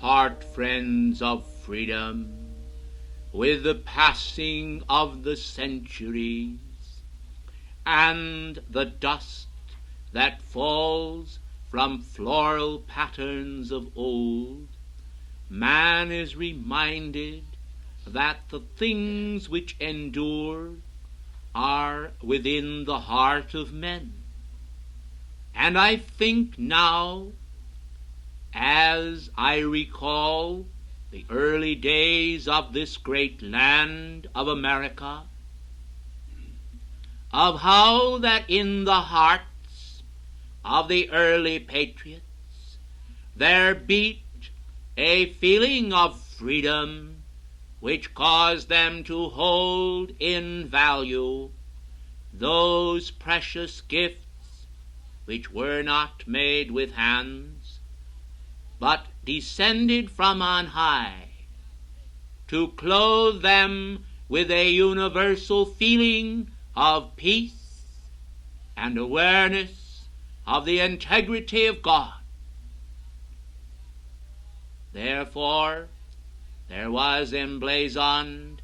part friends of freedom with the passing of the centuries, and the dust that falls from floral patterns of old, man is reminded that the things which endure are within the heart of men. And I think now, as I recall the early days of this great land of America, of how that in the hearts of the early patriots there beat a feeling of freedom which caused them to hold in value those precious gifts which were not made with hands, but descended from on high, to clothe them with a universal feeling of peace and awareness of the integrity of God. Therefore, there was emblazoned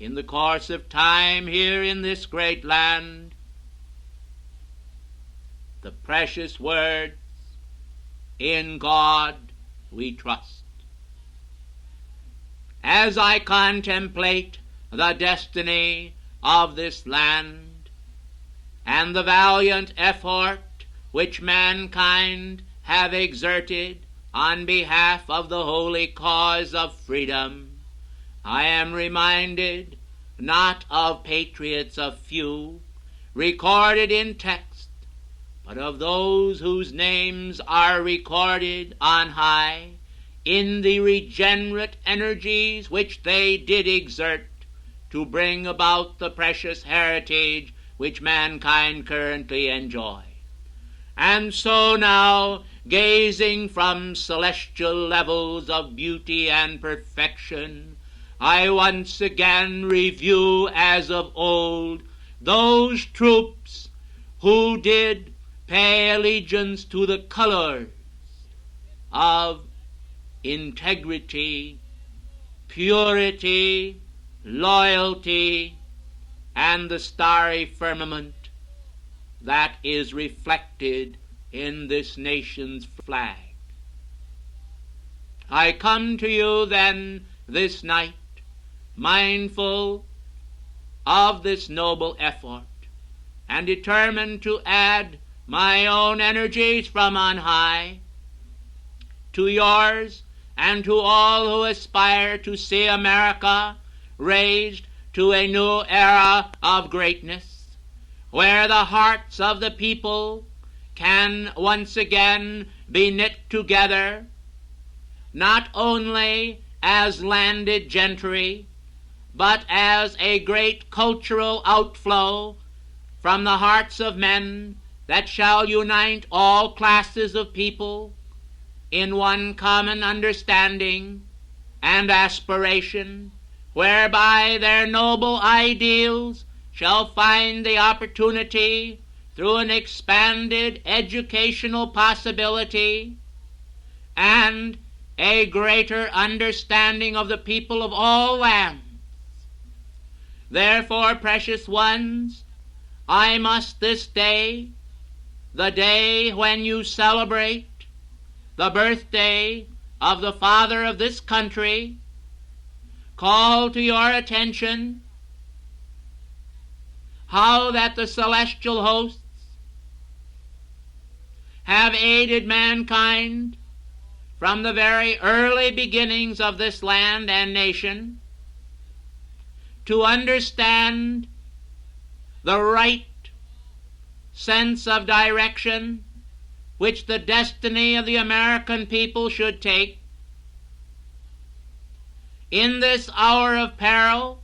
in the course of time here in this great land the precious words, "In God we trust." As I contemplate the destiny of this land and the valiant effort which mankind have exerted on behalf of the holy cause of freedom, I am reminded not of patriots a few recorded in text, but of those whose names are recorded on high in the regenerate energies which they did exert to bring about the precious heritage which mankind currently enjoy. And so now, gazing from celestial levels of beauty and perfection, I once again review as of old those troops who did pay allegiance to the colors of integrity, purity, loyalty, and the starry firmament that is reflected in this nation's flag. I come to you then this night, mindful of this noble effort, and determined to add my own energies from on high to yours and to all who aspire to see America raised to a new era of greatness, where the hearts of the people can once again be knit together, not only as landed gentry, but as a great cultural outflow from the hearts of men that shall unite all classes of people in one common understanding and aspiration, whereby their noble ideals shall find the opportunity through an expanded educational possibility and a greater understanding of the people of all lands. Therefore, precious ones, I must this day, the day when you celebrate the birthday of the father of this country, call to your attention how that the celestial hosts have aided mankind from the very early beginnings of this land and nation to understand the right sense of direction which the destiny of the American people should take. In this hour of peril,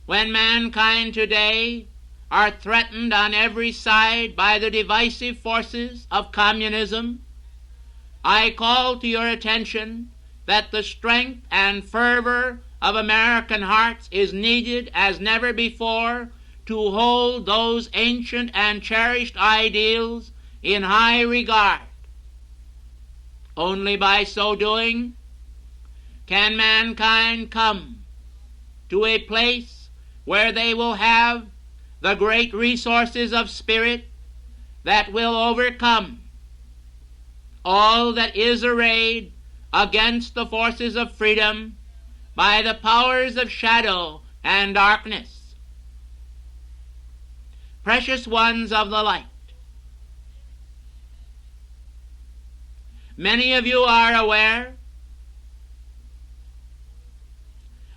when mankind today are threatened on every side by the divisive forces of communism, I call to your attention that the strength and fervor of American hearts is needed as never before to hold those ancient and cherished ideals in high regard. Only by so doing can mankind come to a place where they will have the great resources of spirit that will overcome all that is arrayed against the forces of freedom by the powers of shadow and darkness. Precious ones of the light, many of you are aware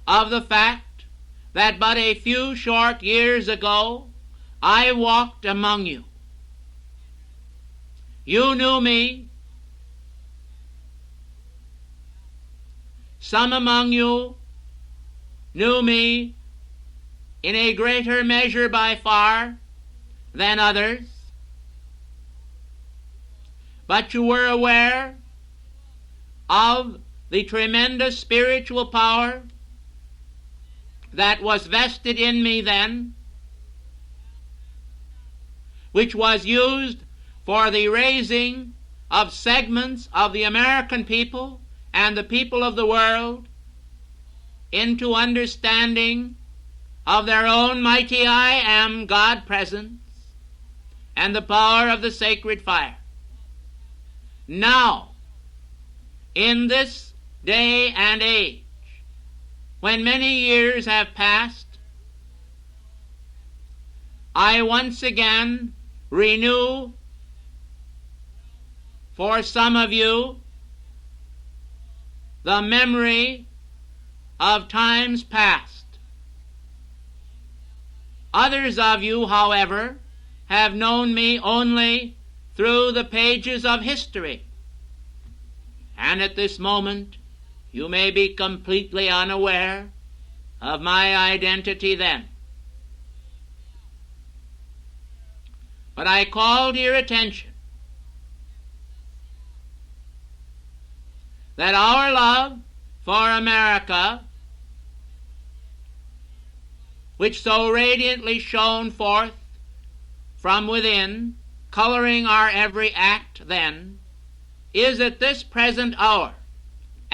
of the fact that but a few short years ago I walked among you. You knew me. Some among you knew me in a greater measure by far than others, but you were aware of the tremendous spiritual power that was vested in me then, which was used for the raising of segments of the American people and the people of the world into understanding of their own mighty I Am God presence and the power of the sacred fire. Now, in this day and age, when many years have passed, I once again renew for some of you the memory of times past. Others of you, however, have known me only through the pages of history, and at this moment you may be completely unaware of my identity then. But I call to your attention that our love for America, which so radiantly shone forth from within, coloring our every act then, is at this present hour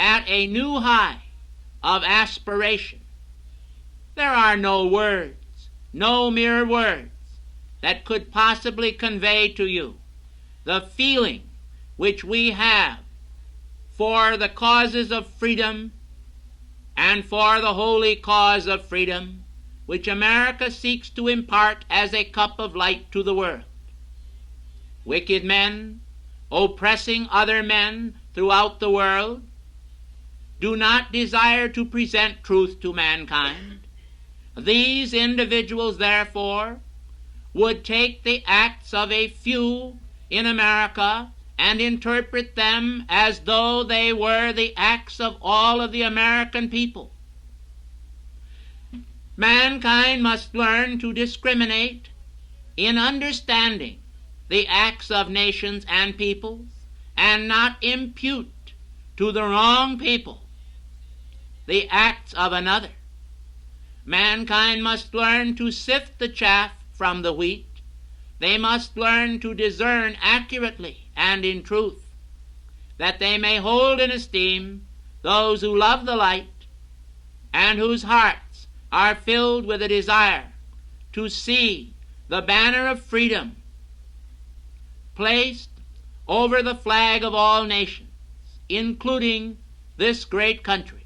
at a new high of aspiration. There are no words, no mere words, that could possibly convey to you the feeling which we have for the causes of freedom and for the holy cause of freedom which America seeks to impart as a cup of light to the world. Wicked men, oppressing other men throughout the world, do not desire to present truth to mankind. These individuals, therefore, would take the acts of a few in America and interpret them as though they were the acts of all of the American people. Mankind must learn to discriminate in understanding the acts of nations and peoples, and not impute to the wrong people the acts of another. Mankind must learn to sift the chaff from the wheat. They must learn to discern accurately and in truth, that they may hold in esteem those who love the light and whose hearts are filled with a desire to see the banner of freedom placed over the flag of all nations, including this great country.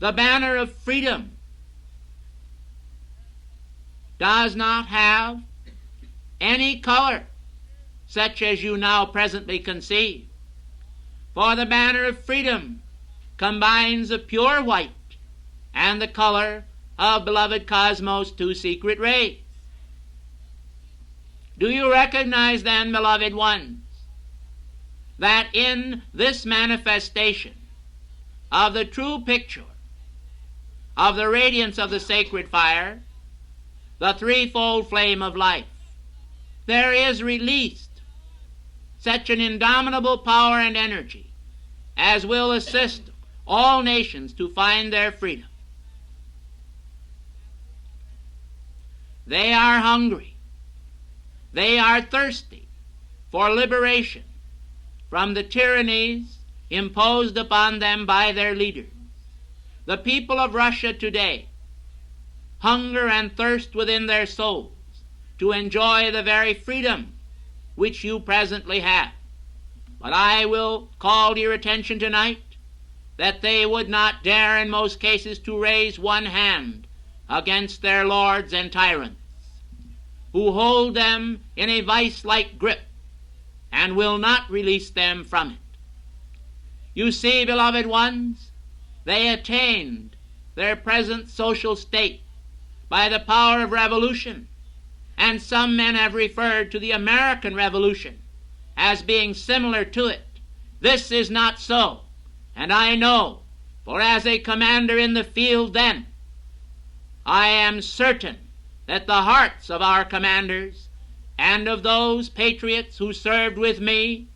The banner of freedom does not have any color such as you now presently conceive, for the banner of freedom combines the pure white and the color of beloved Cosmos' two secret rays. Do you recognize then, beloved ones, that in this manifestation of the true picture of the radiance of the sacred fire, the threefold flame of life, there is released such an indomitable power and energy as will assist all nations to find their freedom. They are hungry. They are thirsty for liberation from the tyrannies imposed upon them by their leaders. The people of Russia today hunger and thirst within their souls to enjoy the very freedom which you presently have. But I will call to your attention tonight that they would not dare in most cases to raise one hand against their lords and tyrants, who hold them in a vice-like grip and will not release them from it. You see, beloved ones, they attained their present social state by the power of revolution, and some men have referred to the American Revolution as being similar to it. This is not so, and I know, for as a commander in the field then, I am certain that the hearts of our commanders and of those patriots who served with me,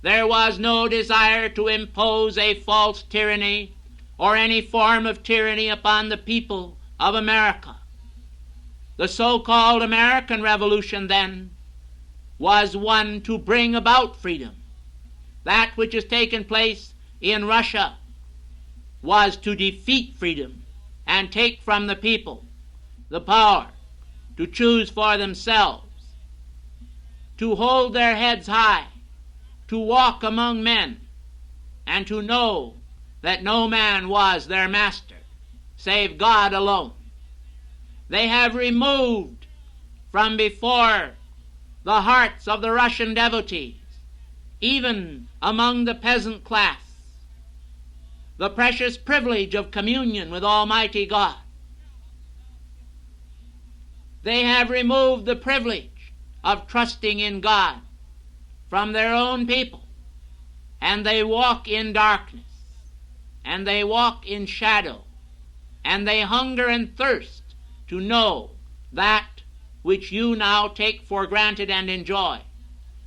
there was no desire to impose a false tyranny or any form of tyranny upon the people of America. The so-called American Revolution, then, was one to bring about freedom. That which has taken place in Russia was to defeat freedom and take from the people the power to choose for themselves, to hold their heads high, to walk among men, and to know that no man was their master, save God alone. They have removed from before the hearts of the Russian devotees, even among the peasant class, the precious privilege of communion with Almighty God. They have removed the privilege of trusting in God from their own people, and they walk in darkness, and they walk in shadow, and they hunger and thirst to know that which you now take for granted and enjoy.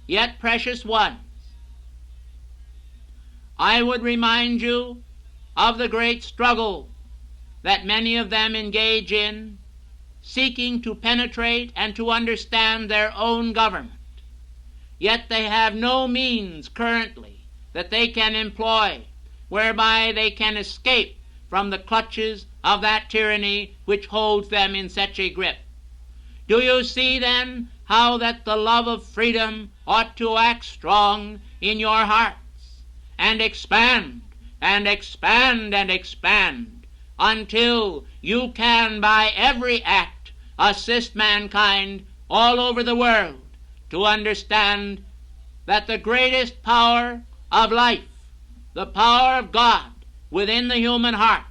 Yet, precious ones, I would remind you of the great struggle that many of them engage in, seeking to penetrate and to understand their own government. Yet they have no means currently that they can employ whereby they can escape from the clutches of that tyranny which holds them in such a grip. Do you see then how that the love of freedom ought to act strong in your hearts and expand and expand and expand until you can by every act assist mankind all over the world to understand that the greatest power of life, the power of God within the human heart,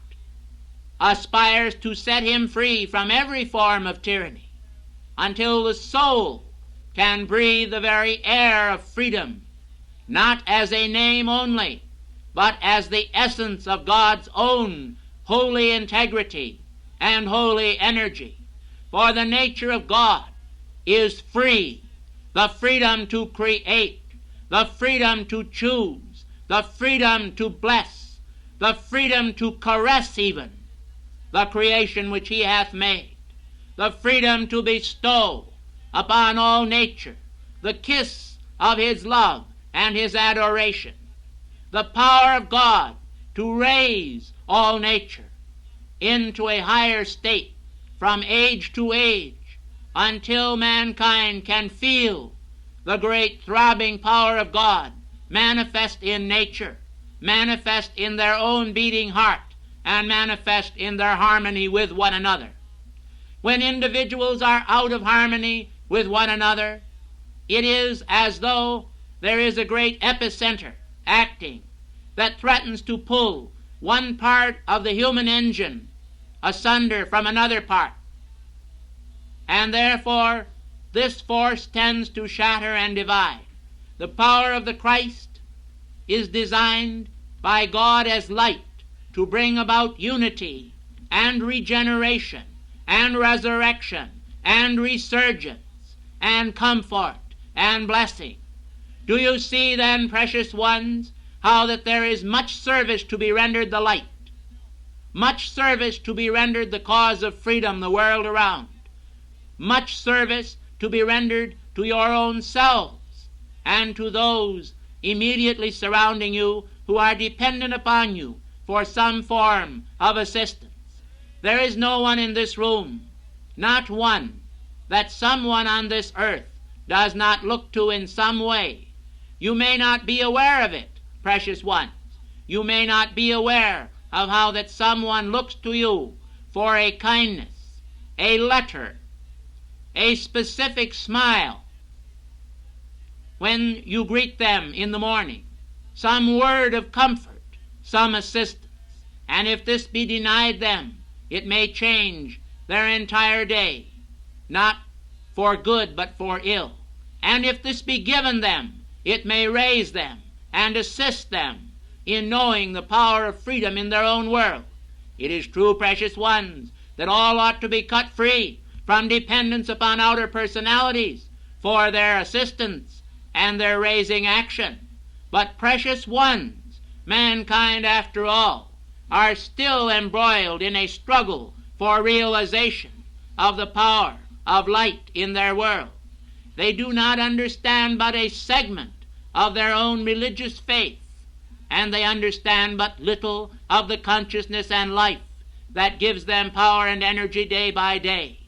aspires to set him free from every form of tyranny until the soul can breathe the very air of freedom, not as a name only, but as the essence of God's own holy integrity and holy energy. For the nature of God is free, the freedom to create, the freedom to choose, the freedom to bless, the freedom to caress even the creation which he hath made, the freedom to bestow upon all nature the kiss of his love and his adoration, the power of God to raise all nature into a higher state from age to age until mankind can feel the great throbbing power of God manifest in nature, manifest in their own beating heart, and manifest in their harmony with one another. When individuals are out of harmony with one another, it is as though there is a great epicenter acting that threatens to pull one part of the human engine asunder from another part. And therefore, this force tends to shatter and divide. The power of the Christ is designed by God as light to bring about unity and regeneration and resurrection and resurgence and comfort and blessing. Do you see then, precious ones, how that there is much service to be rendered the light, much service to be rendered the cause of freedom the world around, much service to be rendered to your own selves and to those immediately surrounding you who are dependent upon you for some form of assistance. There is no one in this room, not one, that someone on this earth does not look to in some way. You may not be aware of it, precious ones. You may not be aware of how that someone looks to you for a kindness, a letter, a specific smile when you greet them in the morning, some word of comfort, some assistance. And if this be denied them, it may change their entire day, not for good but for ill. And if this be given them, it may raise them and assist them in knowing the power of freedom in their own world. It is true, precious ones, that all ought to be cut free from dependence upon outer personalities for their assistance and their raising action. But, precious ones, mankind, after all, are still embroiled in a struggle for realization of the power of light in their world. They do not understand but a segment of their own religious faith, and they understand but little of the consciousness and life that gives them power and energy day by day.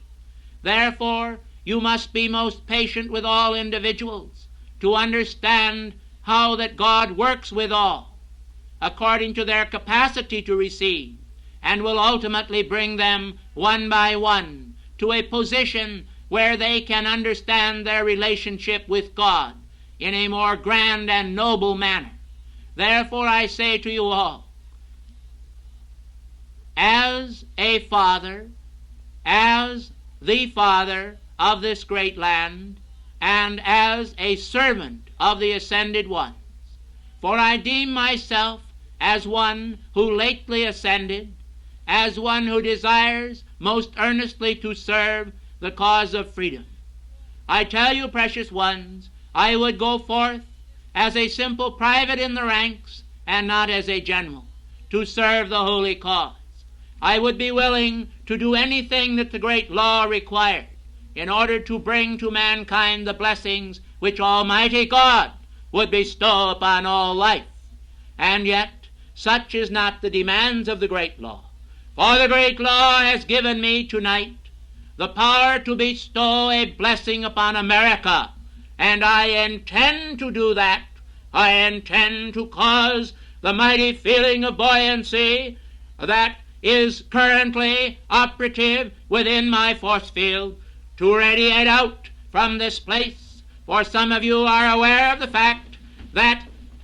Therefore, you must be most patient with all individuals to understand how that God works with all according to their capacity to receive, and will ultimately bring them one by one to a position where they can understand their relationship with God in a more grand and noble manner. Therefore I say to you all, as a father, as the father of this great land, and as a servant of the ascended ones, for I deem myself as one who lately ascended, as one who desires most earnestly to serve the cause of freedom. I tell you, precious ones, I would go forth as a simple private in the ranks, and not as a general, to serve the holy cause. I would be willing to do anything that the great law required in order to bring to mankind the blessings which Almighty God would bestow upon all life. And yet, such is not the demands of the great law. For the great law has given me tonight the power to bestow a blessing upon America, and I intend to do that. I intend to cause the mighty feeling of buoyancy that is currently operative within my force field to radiate out from this place. For some of you are aware of the fact that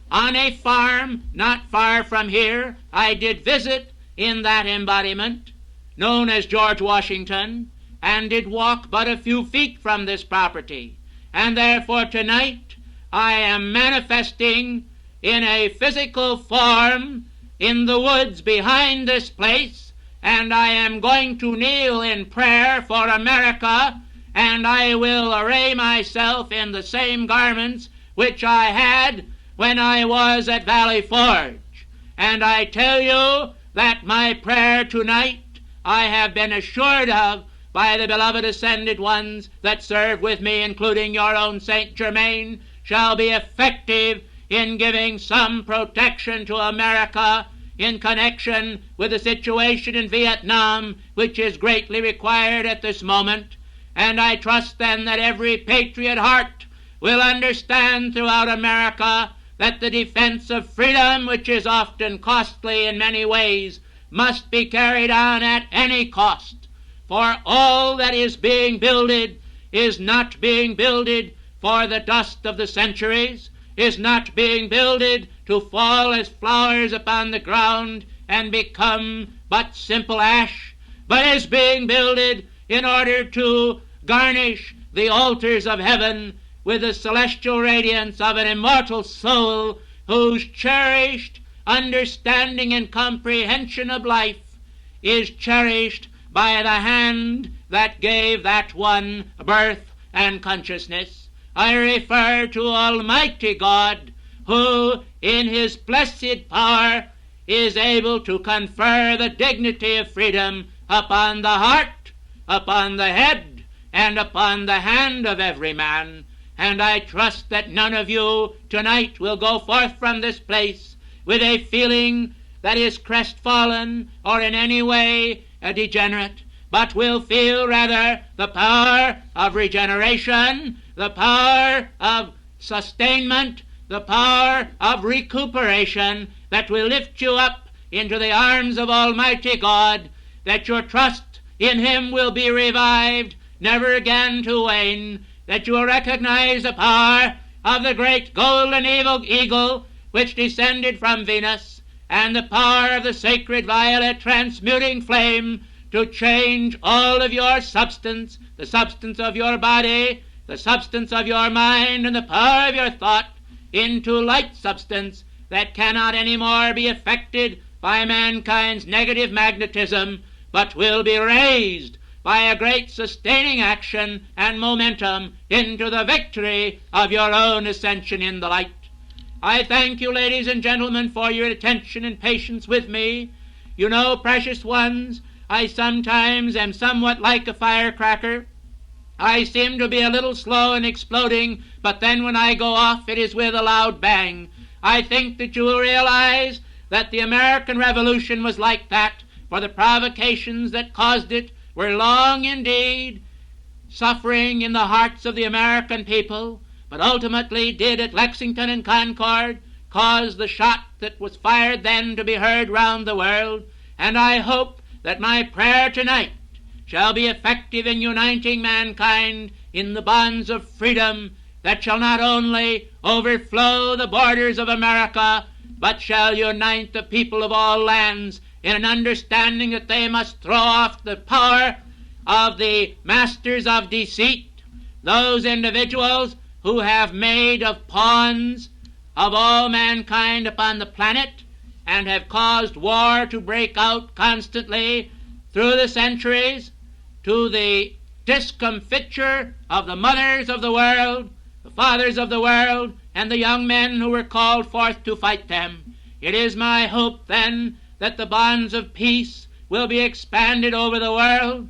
on a farm not far from here I did visit in that embodiment known as George Washington, and did walk but a few feet from this property. And therefore tonight I am manifesting in a physical form in the woods behind this place, and I am going to kneel in prayer for America, and I will array myself in the same garments which I had when I was at Valley Forge. And I tell you that my prayer tonight I have been assured of by the beloved ascended ones that serve with me, including your own Saint Germain, shall be effective in giving some protection to America in connection with the situation in Vietnam, which is greatly required at this moment. And I trust then that every patriot heart will understand throughout America that the defense of freedom, which is often costly in many ways, must be carried on at any cost. For all that is being builded is not being builded for the dust of the centuries, is not being builded to fall as flowers upon the ground and become but simple ash, but is being builded in order to garnish the altars of heaven with the celestial radiance of an immortal soul whose cherished understanding and comprehension of life is cherished by the hand that gave that one birth and consciousness. I refer to Almighty God, who in his blessed power is able to confer the dignity of freedom upon the heart, upon the head, and upon the hand of every man. And I trust that none of you tonight will go forth from this place with a feeling that is crestfallen or in any way degenerate, but will feel rather the power of regeneration, the power of sustainment, the power of recuperation that will lift you up into the arms of Almighty God, that your trust in Him will be revived, never again to wane, that you will recognize the power of the great golden eagle which descended from Venus, and the power of the sacred violet transmuting flame to change all of your substance, the substance of your body, the substance of your mind, and the power of your thought, into light substance that cannot any more be affected by mankind's negative magnetism, but will be raised by a great sustaining action and momentum into the victory of your own ascension in the light. I thank you, ladies and gentlemen, for your attention and patience with me. You know, precious ones, I sometimes am somewhat like a firecracker. I seem to be a little slow in exploding, but then when I go off it is with a loud bang. I think that you will realize that the American Revolution was like that, for the provocations that caused it were long indeed, suffering in the hearts of the American people, but ultimately did at Lexington and Concord cause the shot that was fired then to be heard round the world. And I hope that my prayer tonight shall be effective in uniting mankind in the bonds of freedom that shall not only overflow the borders of America, but shall unite the people of all lands in an understanding that they must throw off the power of the masters of deceit, those individuals who have made of pawns of all mankind upon the planet and have caused war to break out constantly through the centuries, to the discomfiture of the mothers of the world, the fathers of the world, and the young men who were called forth to fight them. It is my hope, then, that the bonds of peace will be expanded over the world,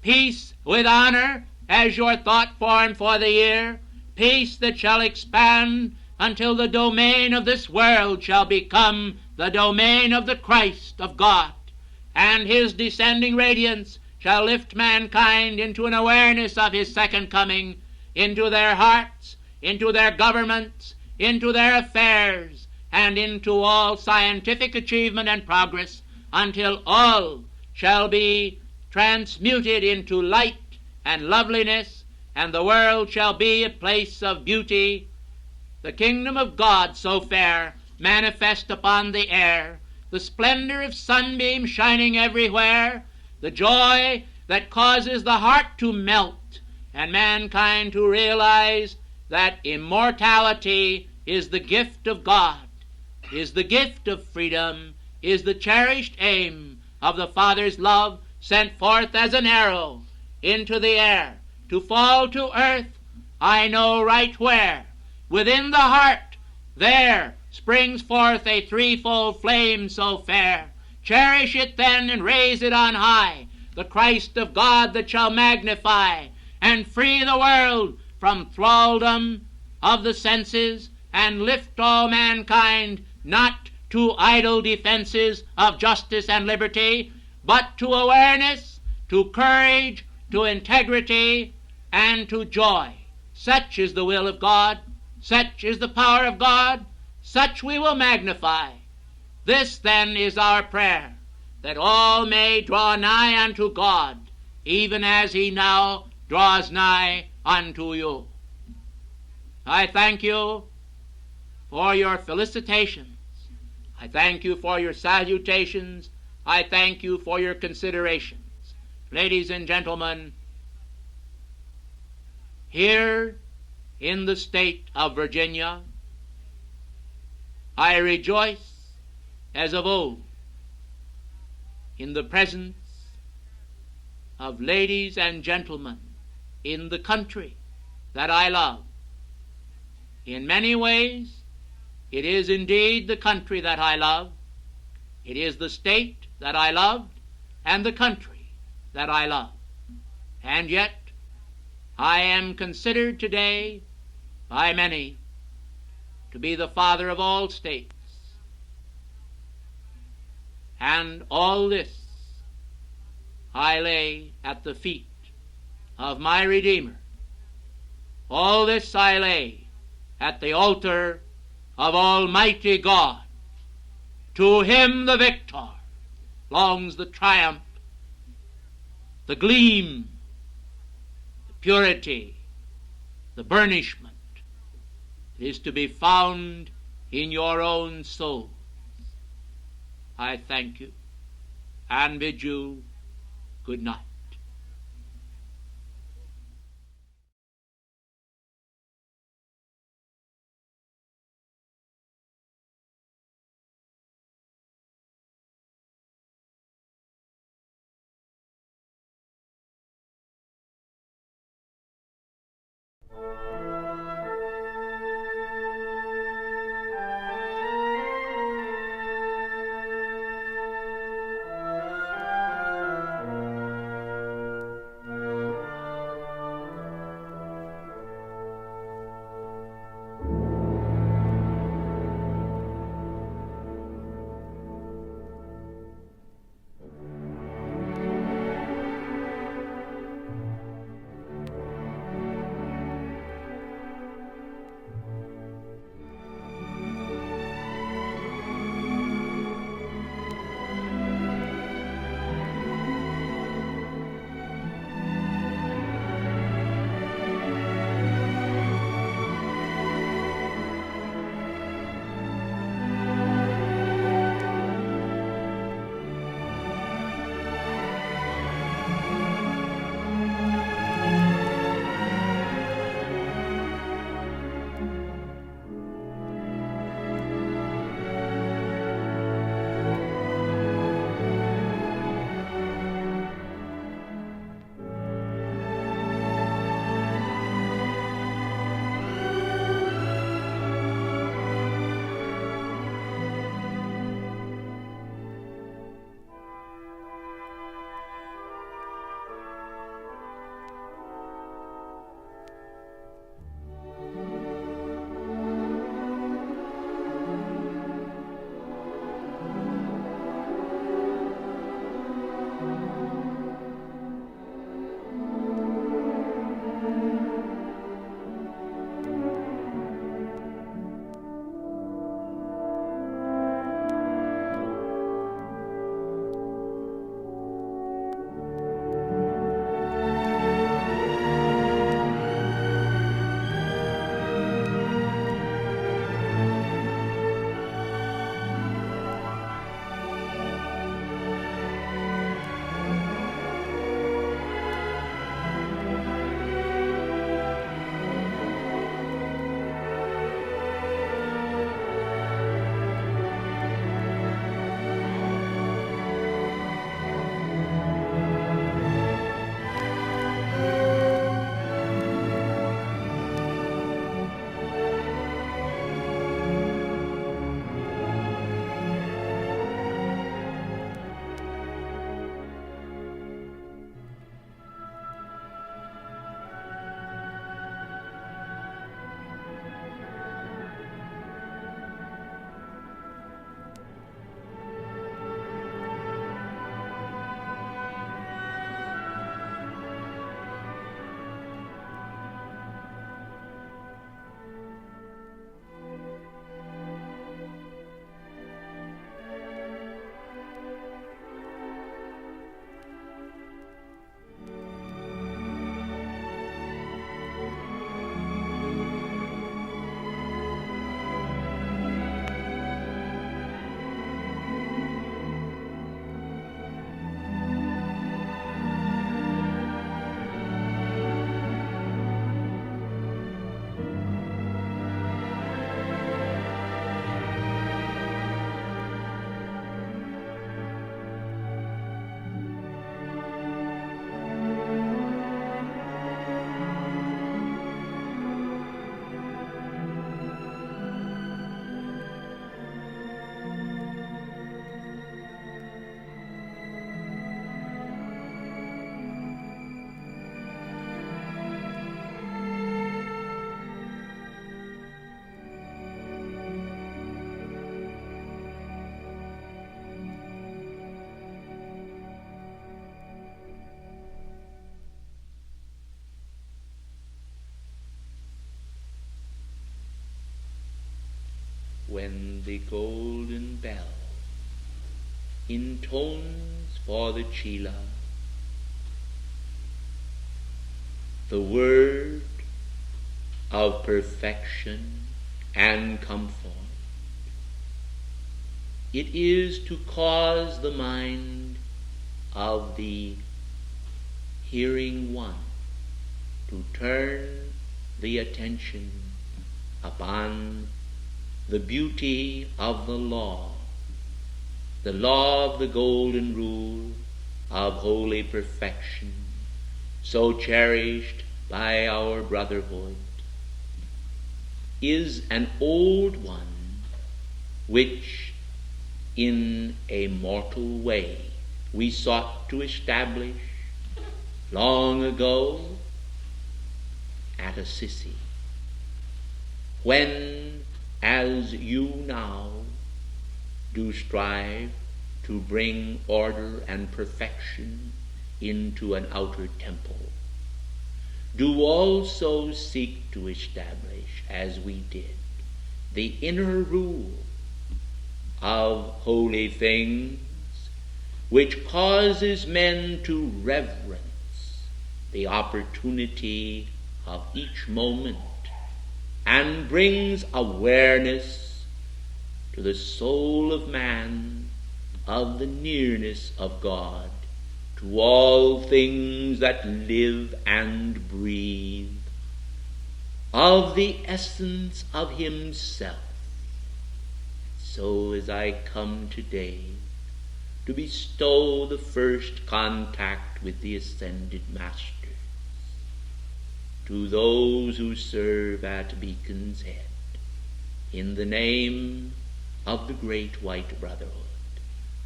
peace with honor as your thought form for the year, peace that shall expand until the domain of this world shall become the domain of the Christ of God, and His descending radiance shall lift mankind into an awareness of His second coming, into their hearts, into their governments, into their affairs, and into all scientific achievement and progress, until all shall be transmuted into light and loveliness, and the world shall be a place of beauty, the kingdom of God so fair, manifest upon the air, the splendor of sunbeams shining everywhere, the joy that causes the heart to melt, and mankind to realize that immortality is the gift of God, is the gift of freedom, is the cherished aim of the Father's love sent forth as an arrow into the air, to fall to earth, I know right where. Within the heart there springs forth a threefold flame so fair. Cherish it then and raise it on high, the Christ of God that shall magnify and free the world from thraldom of the senses, and lift all mankind not to idle defenses of justice and liberty, but to awareness, to courage, to integrity, and to joy. Such is the will of God, such is the power of God, such we will magnify. This then is our prayer, that all may draw nigh unto God, even as He now draws nigh unto you. I thank you for your felicitations. I thank you for your salutations. I thank you for your considerations. Ladies and gentlemen, here in the state of Virginia, I rejoice as of old in the presence of ladies and gentlemen in the country that I love. In many ways, it is indeed the country that I love. It is the state that I loved and the country that I love. And yet, I am considered today by many to be the father of all states, And all this I lay at the feet of my Redeemer. All this I lay at the altar of Almighty God. To him the victor longs the triumph, the gleam, the purity, the burnishment is to be found in your own soul. I thank you and bid you good night. when the golden bell intones for the chela the word of perfection and comfort. It is to cause the mind of the hearing one to turn the attention upon the beauty of the law of the golden rule of holy perfection, so cherished by our brotherhood, is an old one which in a mortal way we sought to establish long ago at Assisi, when, as you now do strive to bring order and perfection into an outer temple, do also seek to establish, as we did, the inner rule of holy things, which causes men to reverence the opportunity of each moment and brings awareness to the soul of man of the nearness of God to all things that live and breathe, of the essence of himself. So as I come today to bestow the first contact with the ascended Masters to those who serve at Beacon's Head, in the name of the great White Brotherhood,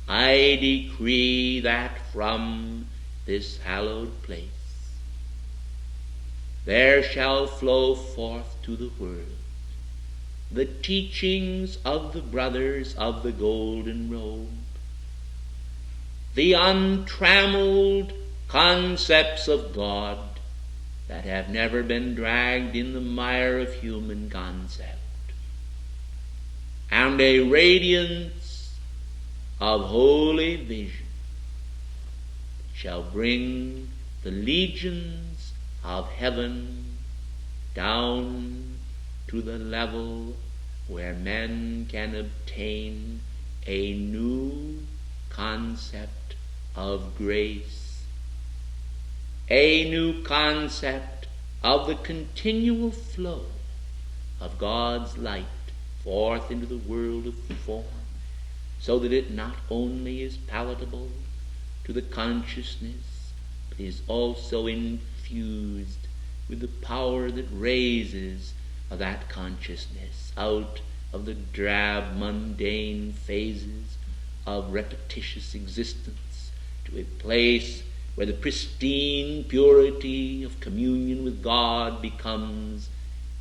I decree that from this hallowed place there shall flow forth to the world the teachings of the brothers of the golden robe, the untrammeled concepts of God that have never been dragged in the mire of human concept, and a radiance of holy vision shall bring the legions of heaven down to the level where men can obtain a new concept of grace, a new concept of the continual flow of God's light forth into the world of form, so that it not only is palatable to the consciousness, but is also infused with the power that raises that consciousness out of the drab, mundane phases of repetitious existence to a place where the pristine purity of communion with God becomes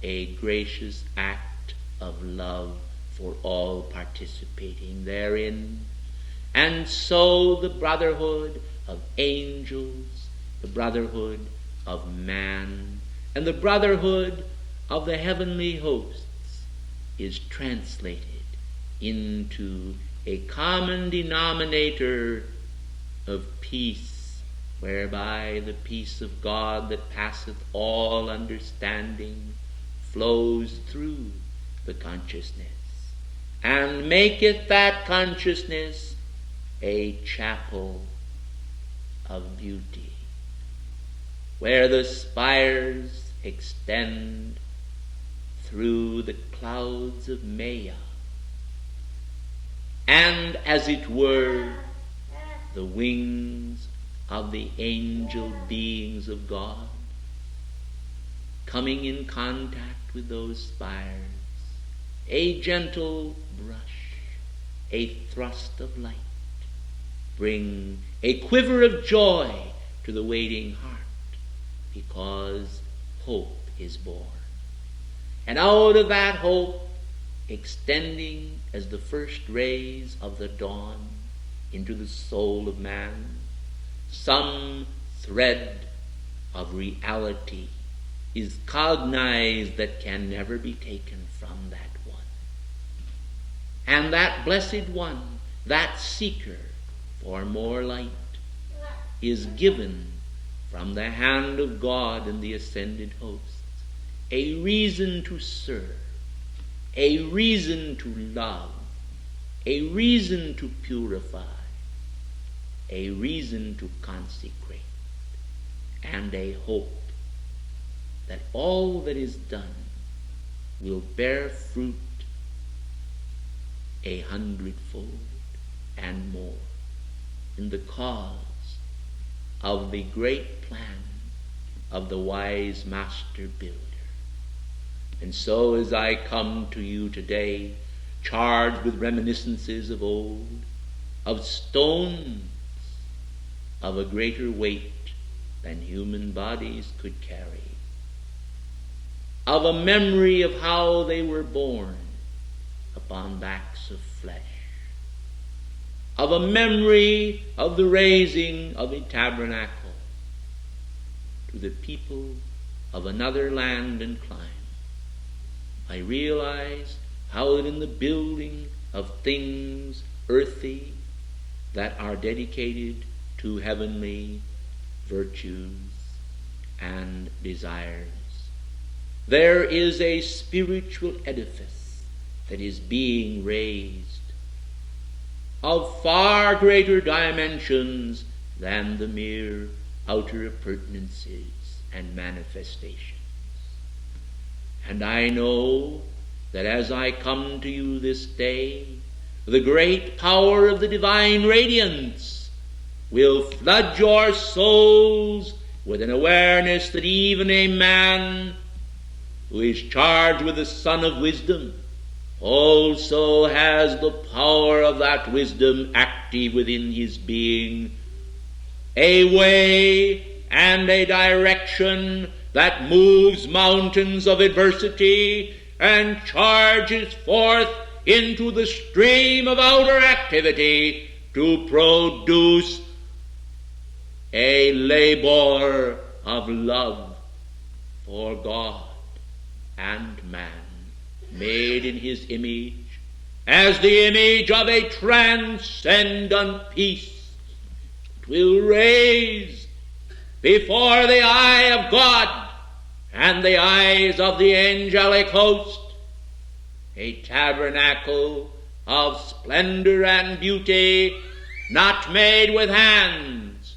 a gracious act of love for all participating therein. And so the brotherhood of angels, the brotherhood of man, and the brotherhood of the heavenly hosts is translated into a common denominator of peace, whereby the peace of God that passeth all understanding flows through the consciousness, and maketh that consciousness a chapel of beauty, where the spires extend through the clouds of Maya, and as it were the wings of the angel beings of God coming in contact with those spires, a gentle brush, a thrust of light, bring a quiver of joy to the waiting heart, because hope is born. And out of that hope, extending as the first rays of the dawn into the soul of man, some thread of reality is cognized that can never be taken from that one. And that blessed one, that seeker for more light, is given from the hand of God and the ascended hosts a reason to serve, a reason to love, a reason to purify, a reason to consecrate, and a hope that all that is done will bear fruit 100-fold and more in the cause of the great plan of the wise master builder. And so as I come to you today, charged with reminiscences of old, of stones of a greater weight than human bodies could carry, of a memory of how they were born upon backs of flesh, of a memory of the raising of a tabernacle to the people of another land and clime, I realize how that in the building of things earthy that are dedicated to heavenly virtues and desires, there is a spiritual edifice that is being raised of far greater dimensions than the mere outer appurtenances and manifestations. And I know that as I come to you this day, the great power of the divine radiance will flood your souls with an awareness that even a man who is charged with the Sun of Wisdom also has the power of that wisdom active within his being, a way and a direction that moves mountains of adversity and charges forth into the stream of outer activity to produce a labor of love for God and man, made in his image, as the image of a transcendent peace. It will raise before the eye of God and the eyes of the angelic host a tabernacle of splendor and beauty, not made with hands,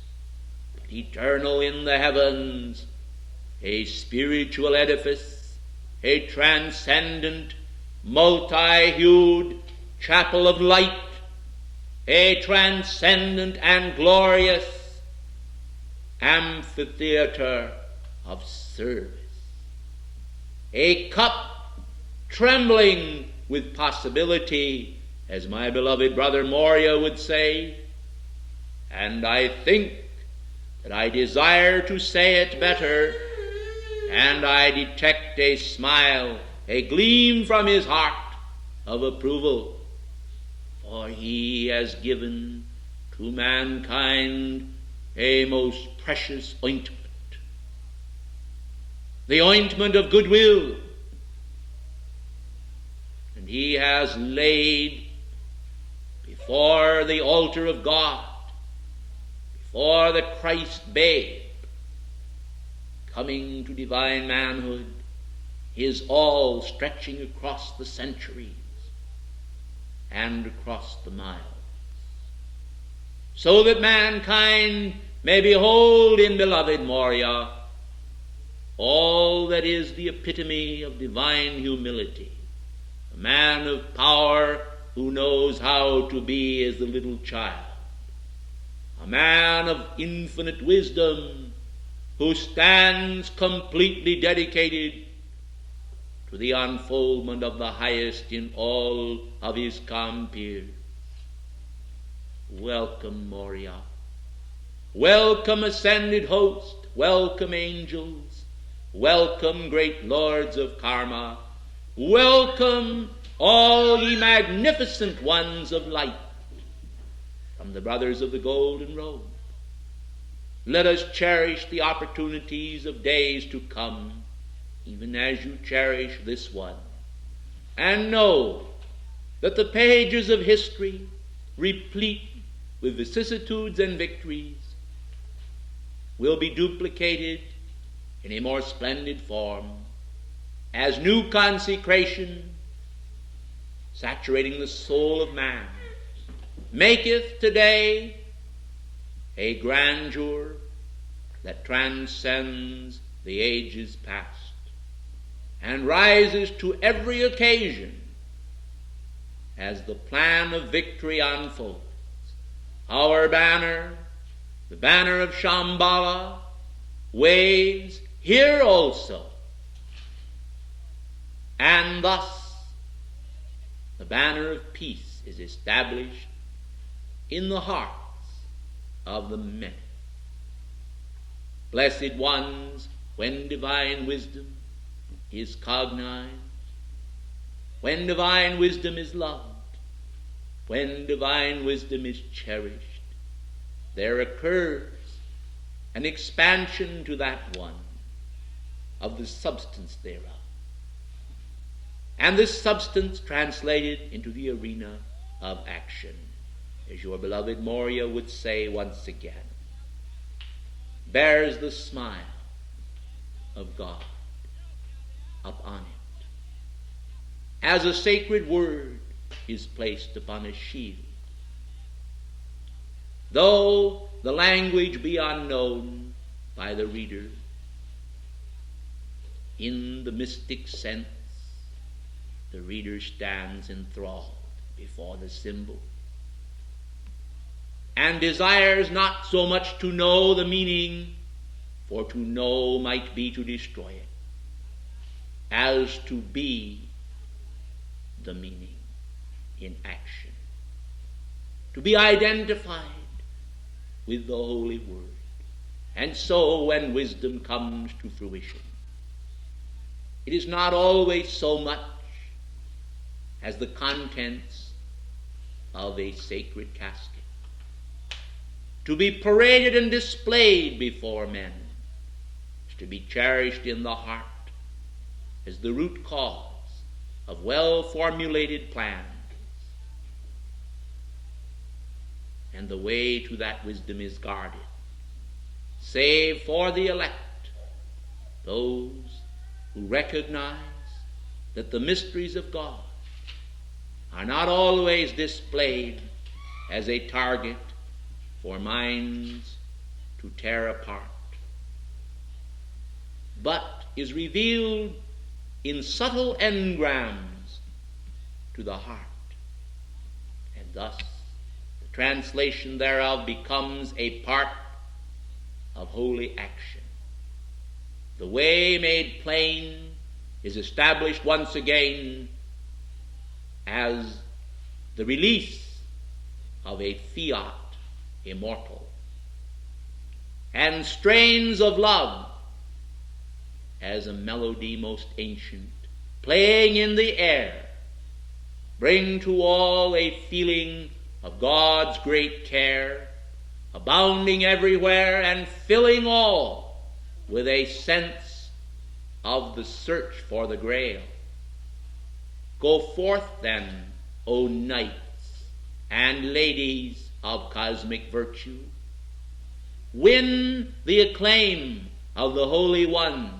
but eternal in the heavens, a spiritual edifice, a transcendent, multi-hued chapel of light, a transcendent and glorious amphitheater of service, a cup trembling with possibility, as my beloved brother Moria would say, and I think that I desire to say it better, and I detect a smile, a gleam from his heart of approval, for he has given to mankind a most precious ointment, the ointment of goodwill, and he has laid before the altar of God, before the Christ babe, coming to divine manhood, his all stretching across the centuries and across the miles, so that mankind may behold in beloved Moria all that is the epitome of divine humility, a man of power who knows how to be as the little child, a man of infinite wisdom who stands completely dedicated to the unfoldment of the highest in all of his compeers. Welcome, Moria. Welcome, ascended host. Welcome, angels. Welcome, great lords of Karma. Welcome, all ye magnificent ones of light, from the brothers of the golden robe. Let us cherish the opportunities of days to come, even as you cherish this one, and know that the pages of history, replete with vicissitudes and victories, will be duplicated in a more splendid form as new consecration, saturating the soul of man, maketh today a grandeur that transcends the ages past and rises to every occasion as the plan of victory unfolds. Our banner, the banner of Shambhala, waves here also. And thus the banner of peace is established in the hearts of the many. Blessed ones, when divine wisdom is cognized, when divine wisdom is loved, when divine wisdom is cherished, there occurs an expansion to that one of the substance thereof. And this substance translated into the arena of action, as your beloved Moria would say once again, bears the smile of God upon it, as a sacred word is placed upon a shield. Though the language be unknown by the reader, in the mystic sense, the reader stands enthralled before the symbol and desires not so much to know the meaning, for to know might be to destroy it, as to be the meaning in action, to be identified with the Holy Word. And so when wisdom comes to fruition, it is not always so much as the contents of a sacred casket, to be paraded and displayed before men, is to be cherished in the heart as the root cause of well-formulated plans. And the way to that wisdom is guarded, save for the elect, those who recognize that the mysteries of God are not always displayed as a target for minds to tear apart, but is revealed in subtle engrams to the heart. And thus the translation thereof becomes a part of holy action. The way made plain is established once again as the release of a fiat immortal, and strains of love as a melody most ancient, playing in the air, bring to all a feeling of God's great care, abounding everywhere and filling all with a sense of the search for the Grail. Go forth then, O knights and ladies of cosmic virtue, win the acclaim of the holy ones.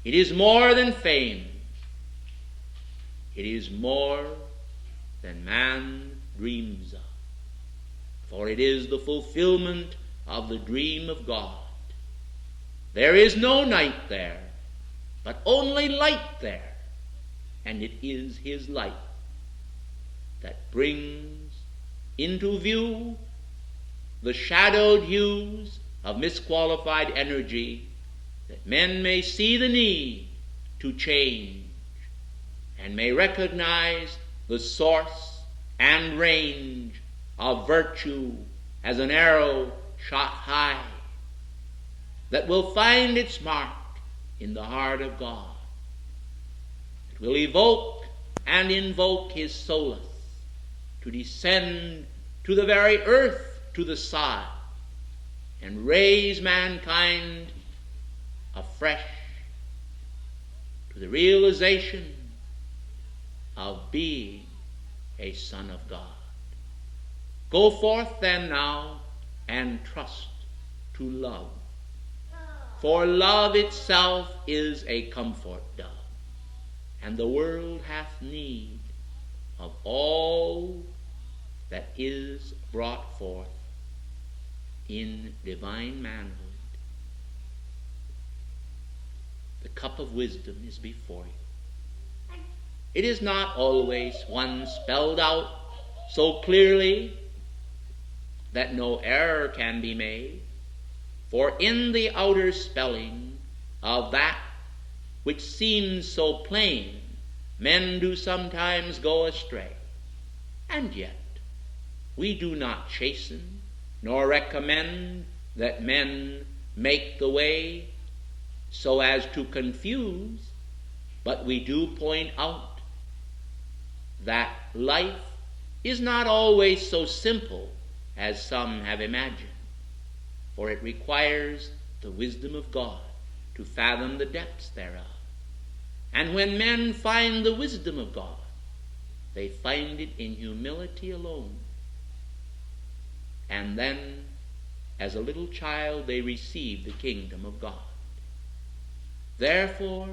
It is more than fame. It is more than man dreams of, for it is the fulfillment of the dream of God. There is no night there, but only light there, and it is his light that brings into view the shadowed hues of misqualified energy, that men may see the need to change and may recognize the source and range of virtue as an arrow shot high that will find its mark in the heart of God. It will evoke and invoke his solace to descend to the very earth, to the sod, and raise mankind afresh to the realization of being a son of God. Go forth then now and trust to love, for love itself is a comfort dove, and the world hath need of all that is brought forth in divine manhood. The cup of wisdom is before you. It is not always one spelled out so clearly that no error can be made, for in the outer spelling of that which seems so plain, men do sometimes go astray. And yet we do not chasten nor recommend that men make the way so as to confuse, but we do point out that life is not always so simple as some have imagined, for it requires the wisdom of God to fathom the depths thereof. And when men find the wisdom of God, they find it in humility alone. And then, as a little child, they receive the kingdom of God. Therefore,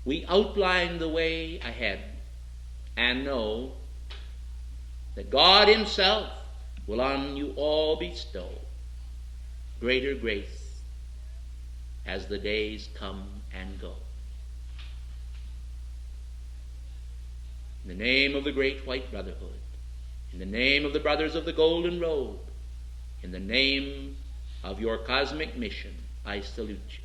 we outline the way ahead and know that God himself will on you all bestow greater grace as the days come and go. In the name of the great white brotherhood, in the name of the brothers of the golden robe, in the name of your cosmic mission, I salute you.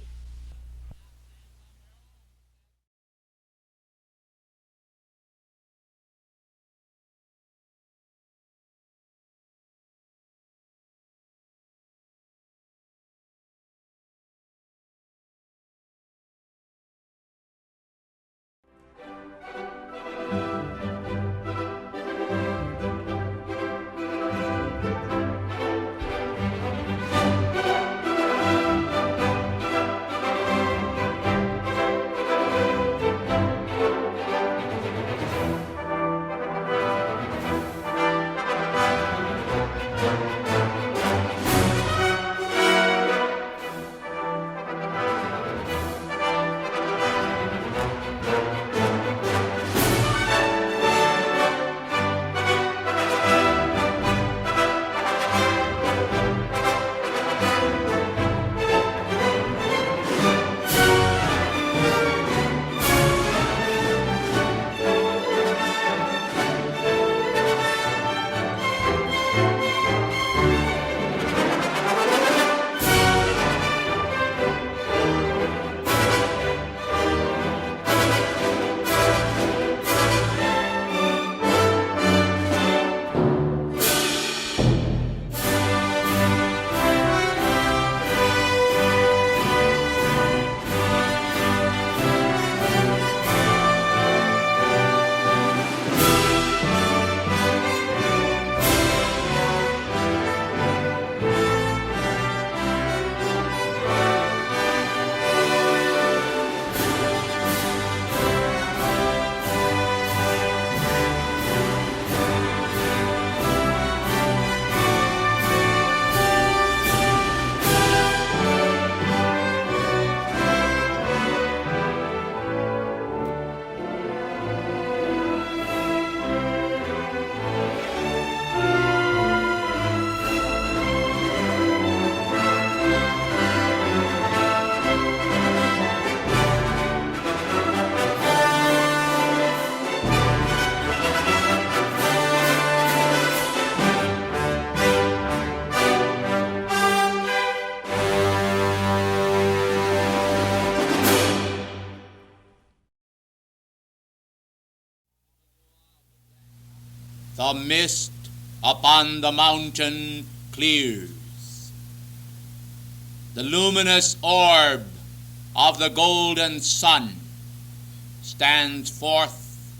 The mist upon the mountain clears. The luminous orb of the golden sun stands forth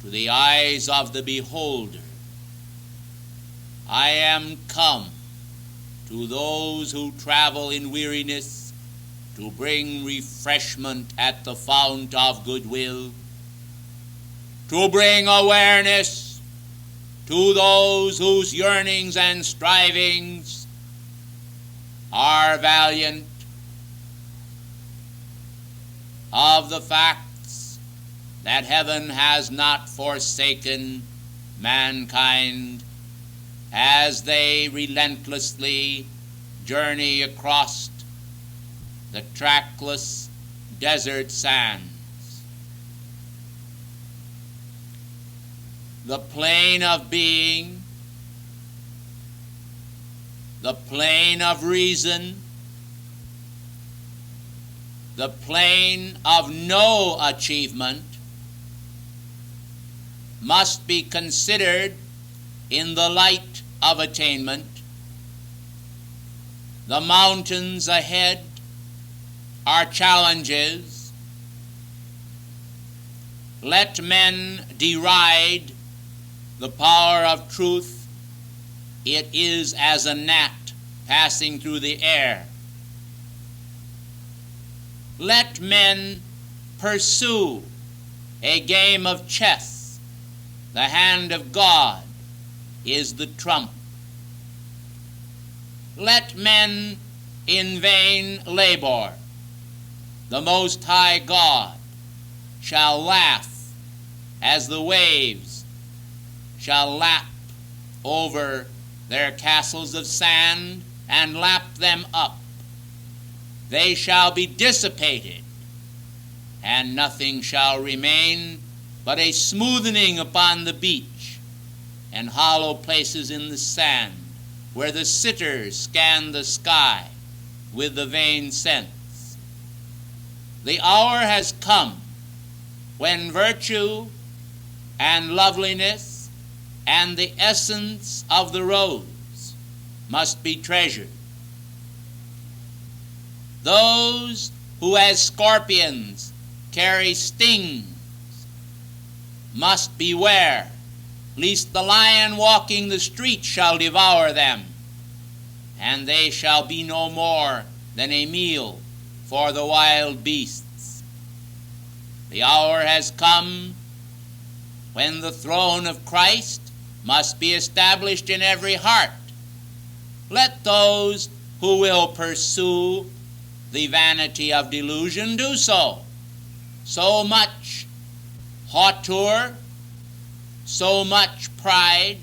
to the eyes of the beholder. I am come to those who travel in weariness to bring refreshment at the fount of goodwill, to bring awareness to those whose yearnings and strivings are valiant of the facts that heaven has not forsaken mankind as they relentlessly journey across the trackless desert sands. The plane of being, the plane of reason, the plane of no achievement must be considered in the light of attainment. The mountains ahead are challenges. Let men deride the power of truth. It is as a gnat passing through the air. Let men pursue a game of chess. The hand of God is the trump. Let men in vain labor. The Most High God shall laugh as the waves shall lap over their castles of sand and lap them up. They shall be dissipated, and nothing shall remain but a smoothening upon the beach and hollow places in the sand where the sitters scan the sky with the vain sense. The hour has come when virtue and loveliness and the essence of the rose must be treasured. Those who as scorpions carry stings must beware, lest the lion walking the street shall devour them, and they shall be no more than a meal for the wild beasts. The hour has come when the throne of Christ must be established in every heart. Let those who will pursue the vanity of delusion do so. So much hauteur, so much pride,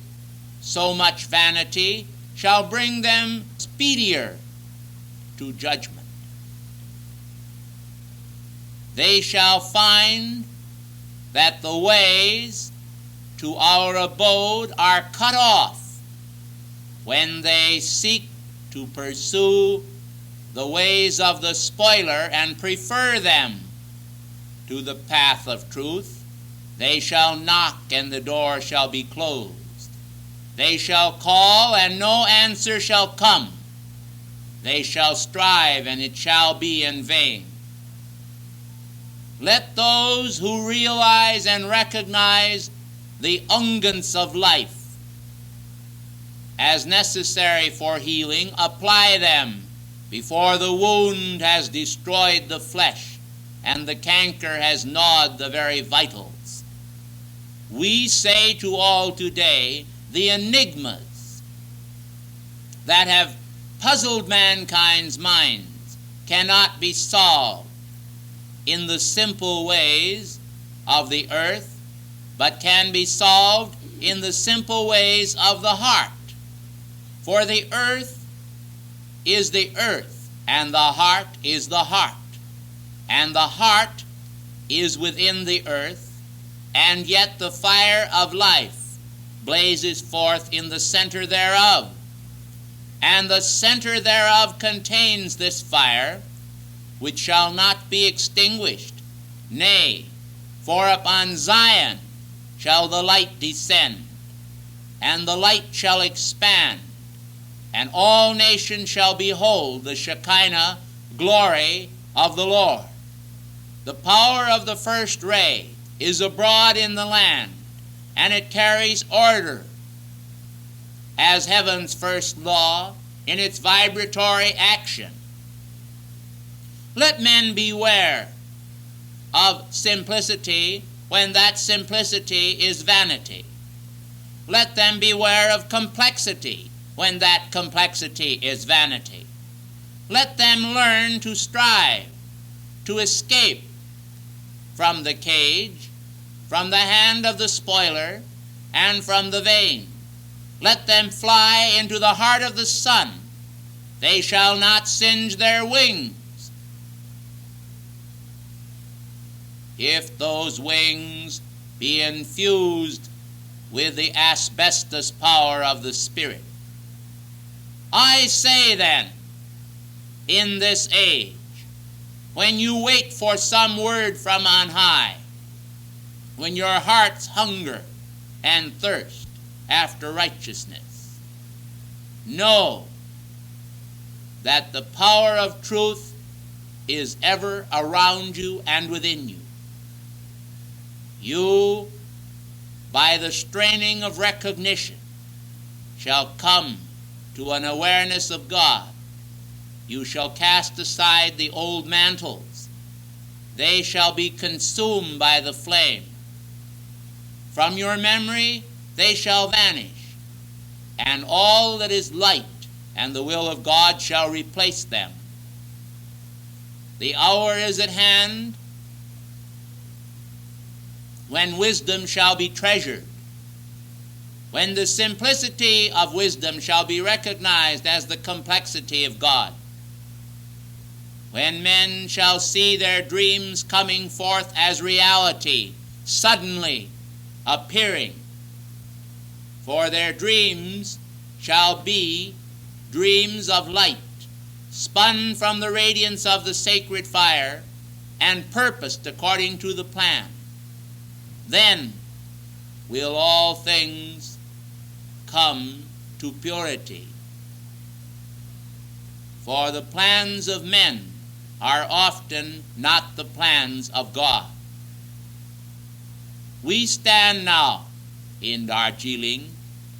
so much vanity shall bring them speedier to judgment. They shall find that the ways to our abode are cut off when they seek to pursue the ways of the spoiler and prefer them to the path of truth. They shall knock, and the door shall be closed. They shall call, and no answer shall come. They shall strive, and it shall be in vain. Let those who realize and recognize the unguents of life as necessary for healing apply them before the wound has destroyed the flesh and the canker has gnawed the very vitals. We say to all today, the enigmas that have puzzled mankind's minds cannot be solved in the simple ways of the earth, but can be solved in the simple ways of the heart. For the earth is the earth, and the heart is the heart. And the heart is within the earth, and yet the fire of life blazes forth in the center thereof. And the center thereof contains this fire, which shall not be extinguished. Nay, for upon Zion shall the light descend, and the light shall expand, and all nations shall behold the Shekinah glory of the Lord. The power of the first ray is abroad in the land, and it carries order as heaven's first law in its vibratory action. Let men beware of simplicity when that simplicity is vanity. Let them beware of complexity when that complexity is vanity. Let them learn to strive to escape from the cage, from the hand of the spoiler, and from the vain. Let them fly into the heart of the sun. They shall not singe their wings. If those wings be infused with the asbestos power of the Spirit. I say then, in this age, when you wait for some word from on high, when your hearts hunger and thirst after righteousness, know that the power of truth is ever around you and within you. You, by the straining of recognition, shall come to an awareness of God. You shall cast aside the old mantles. They shall be consumed by the flame. From your memory they shall vanish, and all that is light and the will of God shall replace them. The hour is at hand when wisdom shall be treasured, when the simplicity of wisdom shall be recognized as the complexity of God, when men shall see their dreams coming forth as reality, suddenly appearing. For their dreams shall be dreams of light, spun from the radiance of the sacred fire, and purposed according to the plan. Then will all things come to purity. For the plans of men are often not the plans of God. We stand now in Darjeeling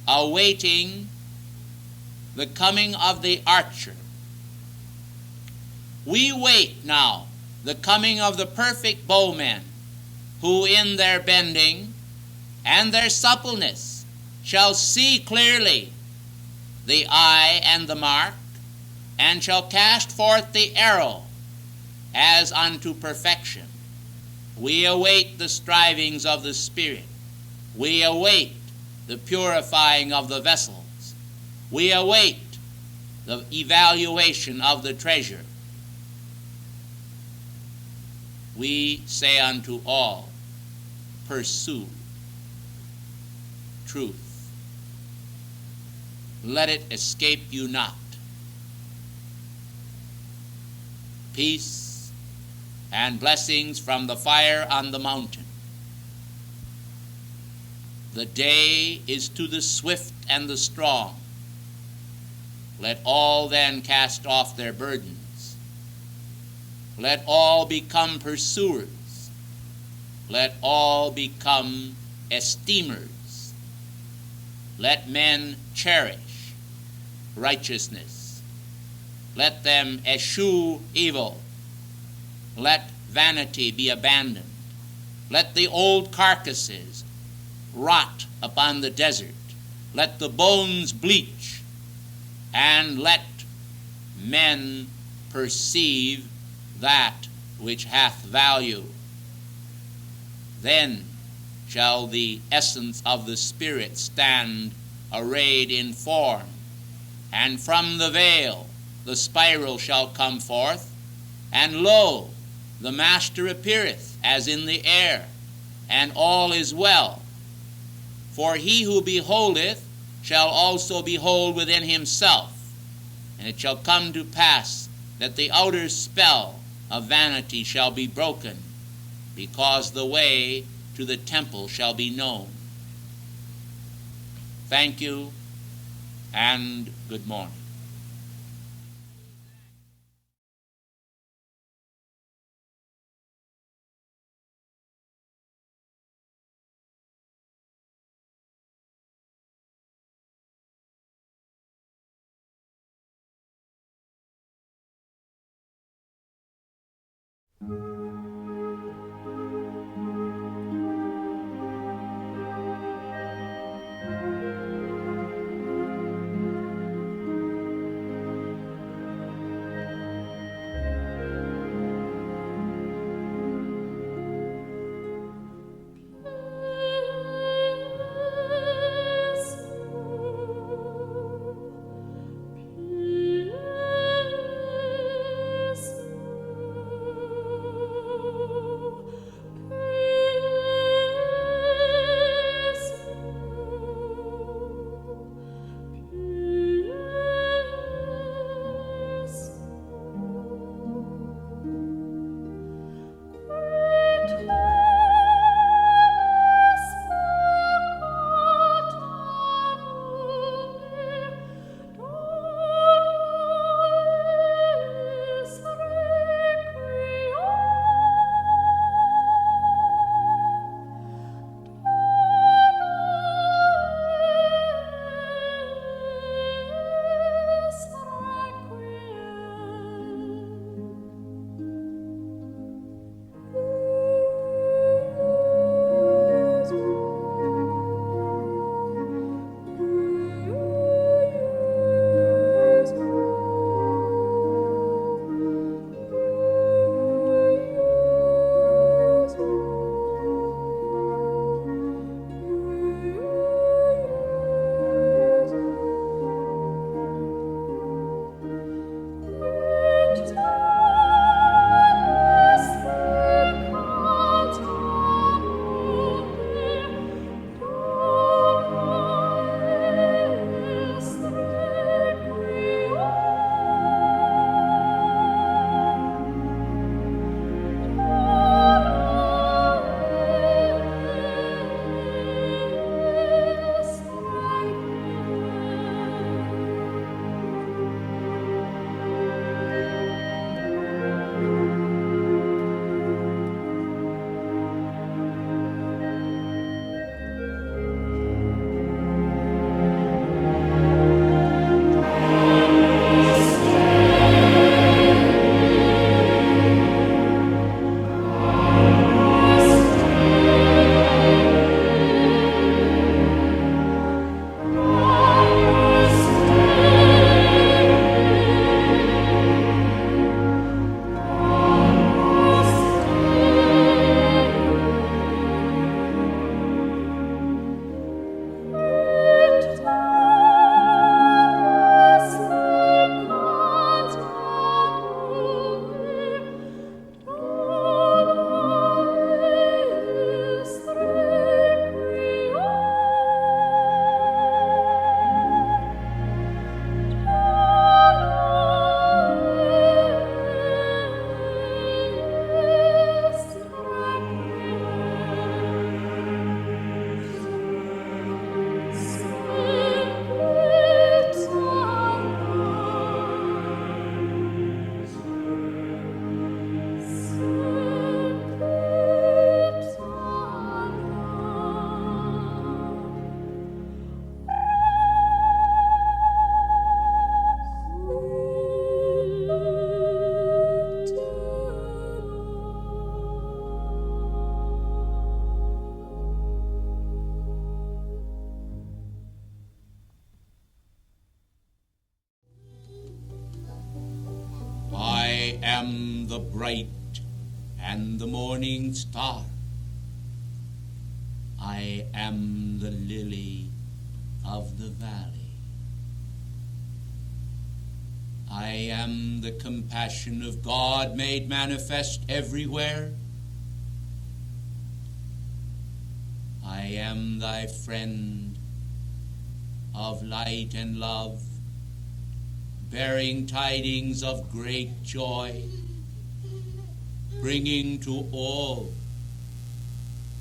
awaiting the coming of the archer. We wait now the coming of the perfect bowmen, who in their bending and their suppleness shall see clearly the eye and the mark, and shall cast forth the arrow as unto perfection. We await the strivings of the Spirit. We await the purifying of the vessels. We await the evaluation of the treasure. We say unto all, pursue truth. Let it escape you not. Peace and blessings from the fire on the mountain. The day is to the swift and the strong. Let all then cast off their burdens. Let all become pursuers. Let all become esteemers. Let men cherish righteousness. Let them eschew evil. Let vanity be abandoned. Let the old carcasses rot upon the desert. Let the bones bleach, and let men perceive that which hath value. Then shall the essence of the Spirit stand arrayed in form, and from the veil the spiral shall come forth, and lo, the Master appeareth as in the air, and all is well. For he who beholdeth shall also behold within himself, and it shall come to pass that the outer spell of vanity shall be broken, because the way to the temple shall be known. Thank you, and good morning. am the bright and the morning star. I am the lily of the valley. I am the compassion of God made manifest everywhere. I am thy friend of light and love, bearing tidings of great joy, bringing to all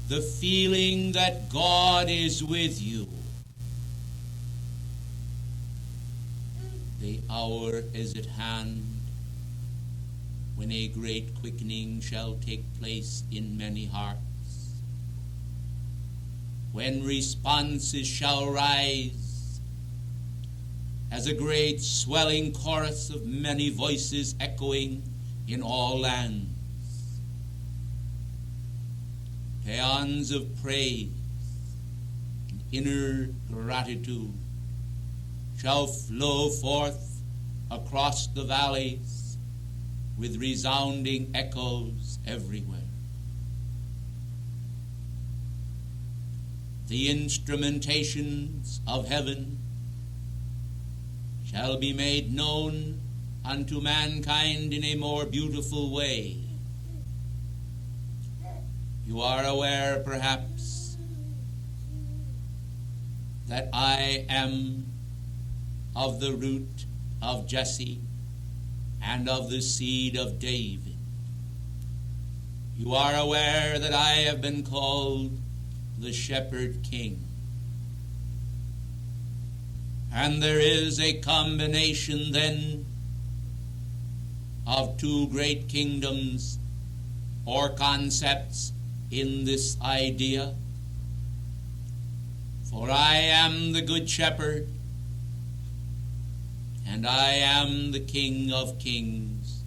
the feeling that God is with you. The hour is at hand when a great quickening shall take place in many hearts, when responses shall rise as a great swelling chorus of many voices echoing in all lands. Paeans of praise and inner gratitude shall flow forth across the valleys with resounding echoes everywhere. The instrumentations of heaven shall be made known unto mankind in a more beautiful way. You are aware, perhaps, that I am of the root of Jesse and of the seed of David. You are aware that I have been called the Shepherd King. And there is a combination then of two great kingdoms or concepts in this idea. For I am the Good Shepherd, and I am the King of Kings,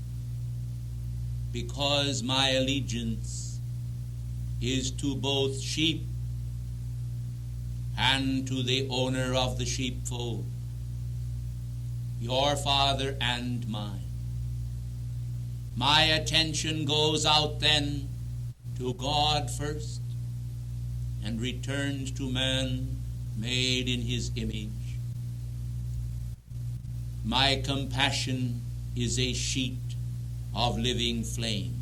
because my allegiance is to both sheep and to the owner of the sheepfold, your father and mine. My attention goes out then to God first, and returns to man made in his image. My compassion is a sheet of living flame.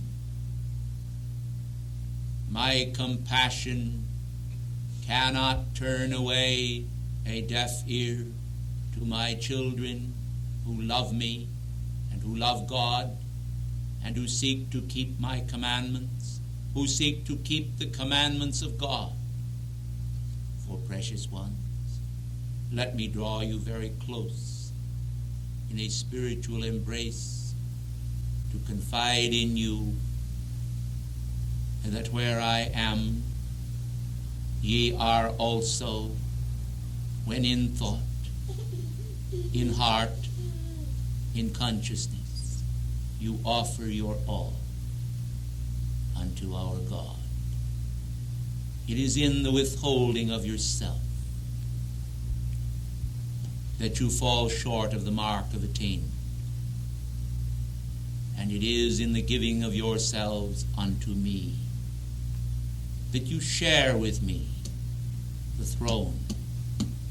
My compassion cannot turn away a deaf ear to my children who love me and who love God and who seek to keep my commandments, who seek to keep the commandments of God. For, precious ones, let me draw you very close in a spiritual embrace to confide in you, and that where I am, ye are also, when in thought, in heart, in consciousness, you offer your all unto our God. It is in the withholding of yourself that you fall short of the mark of attainment. And it is in the giving of yourselves unto me that you share with me the throne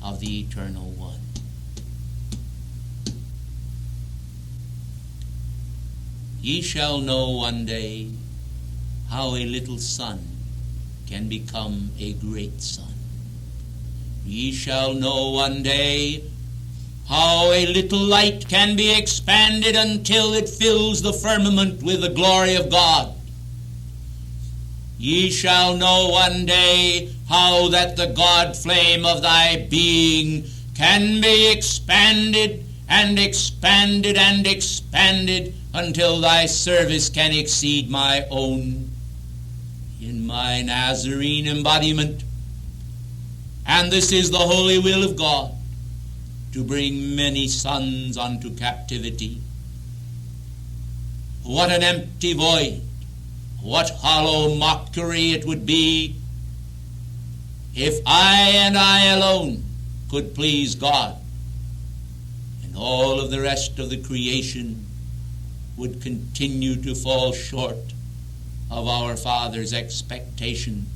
of the Eternal One. Ye shall know one day how a little son can become a great son. Ye shall know one day how a little light can be expanded until it fills the firmament with the glory of God. Ye shall know one day how that the God flame of thy being can be expanded and expanded and expanded until thy service can exceed my own in my Nazarene embodiment. And this is the holy will of God, to bring many sons unto captivity. What an empty void, what hollow mockery it would be if I and I alone could please God, and all of the rest of the creation would continue to fall short of our Father's expectations.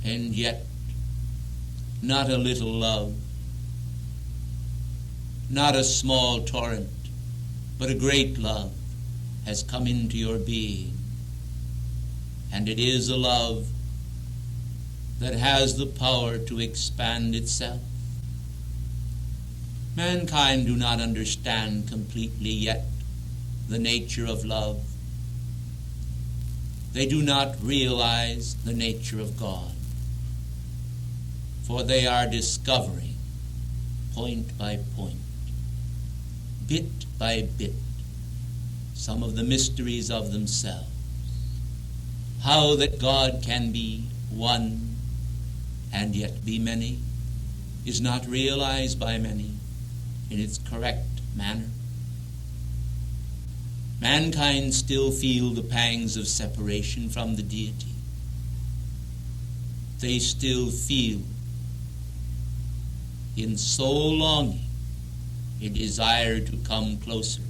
And yet, not a little love, not a small torrent, but a great love has come into your being. And it is a love that has the power to expand itself. Mankind do not understand completely yet the nature of love. They do not realize the nature of God, for they are discovering, point by point, bit by bit, some of the mysteries of themselves. How that God can be one and yet be many is not realized by many in its correct manner. Mankind still feel the pangs of separation from the deity. They still feel in soul longing a desire to come closer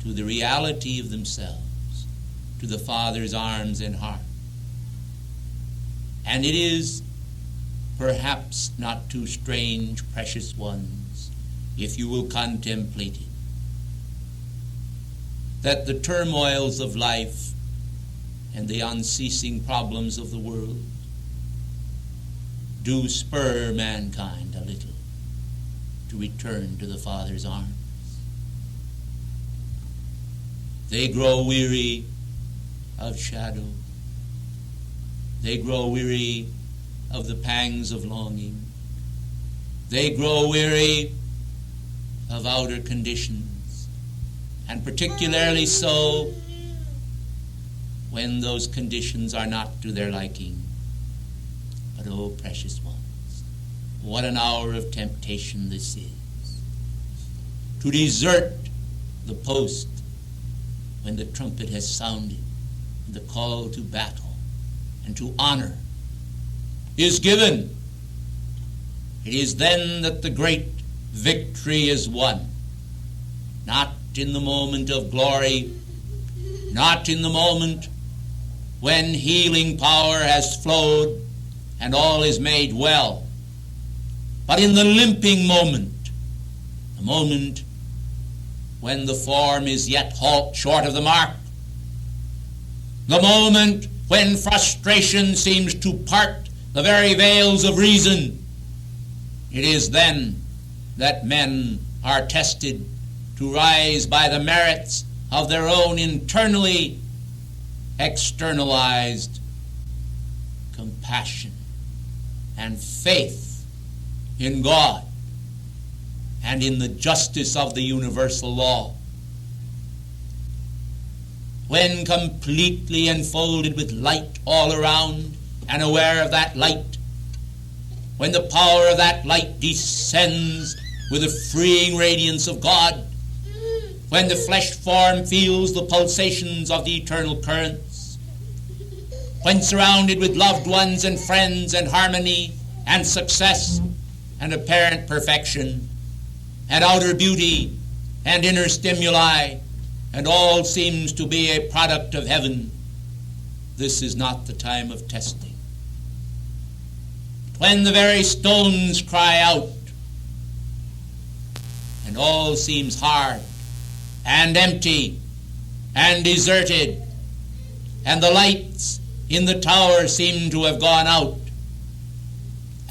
to the reality of themselves, to the Father's arms and heart. And it is perhaps not too strange, precious ones, if you will contemplate it, that the turmoils of life and the unceasing problems of the world do spur mankind a little to return to the Father's arms. They grow weary of shadow. They grow weary of the pangs of longing. They grow weary of outer conditions, and particularly so when those conditions are not to their liking. But, oh, precious ones, what an hour of temptation this is. To desert the post when the trumpet has sounded, the call to battle and to honor is given. It is then that the great victory is won. Not in the moment of glory, not in the moment when healing power has flowed and all is made well, but in the limping moment, the moment when the form is yet halt short of the mark, the moment when frustration seems to part the very veils of reason. It is then that men are tested to rise by the merits of their own internally externalized compassion and faith in God and in the justice of the universal law. When completely enfolded with light all around and aware of that light, when the power of that light descends with the freeing radiance of God, when the flesh form feels the pulsations of the eternal currents, when surrounded with loved ones and friends and harmony and success and apparent perfection and outer beauty and inner stimuli, and all seems to be a product of heaven, this is not the time of testing. When the very stones cry out and all seems hard and empty and deserted, and the lights in the tower seem to have gone out,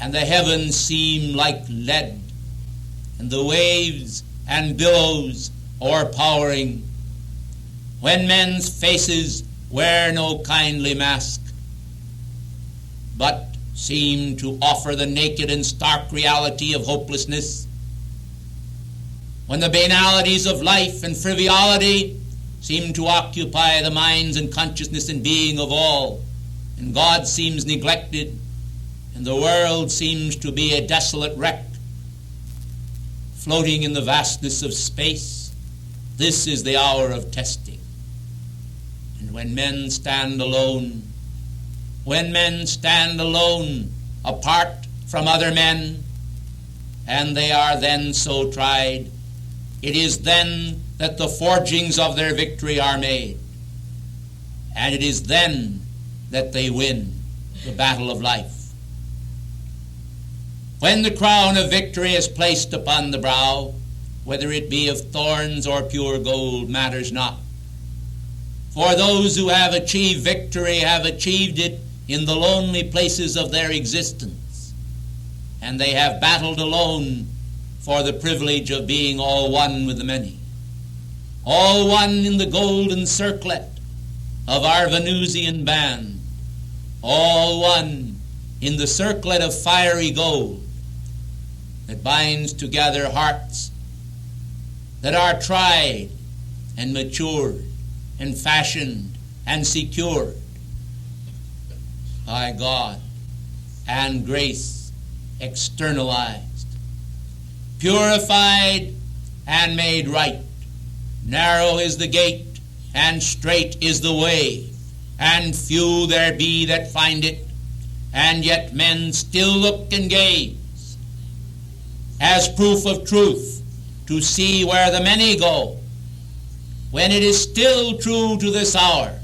and the heavens seem like lead, and the waves and billows o'erpowering, when men's faces wear no kindly mask, but seem to offer the naked and stark reality of hopelessness, when the banalities of life and frivolity seem to occupy the minds and consciousness and being of all, and God seems neglected, and the world seems to be a desolate wreck, floating in the vastness of space, this is the hour of testing. And when men stand alone, apart from other men, and they are then so tried it is then that the forgings of their victory are made. And it is then that they win the battle of life. When the crown of victory is placed upon the brow, whether it be of thorns or pure gold, matters not. For those who have achieved victory have achieved it in the lonely places of their existence, and they have battled alone for the privilege of being all one with the many, all one in the golden circlet of our Venusian band, all one in the circlet of fiery gold that binds together hearts that are tried and matured and fashioned and secured by God and grace externalized, purified and made right. Narrow is the gate and strait is the way, and few there be that find it, and yet men still look and gaze as proof of truth to see where the many go, when it is still true to this hour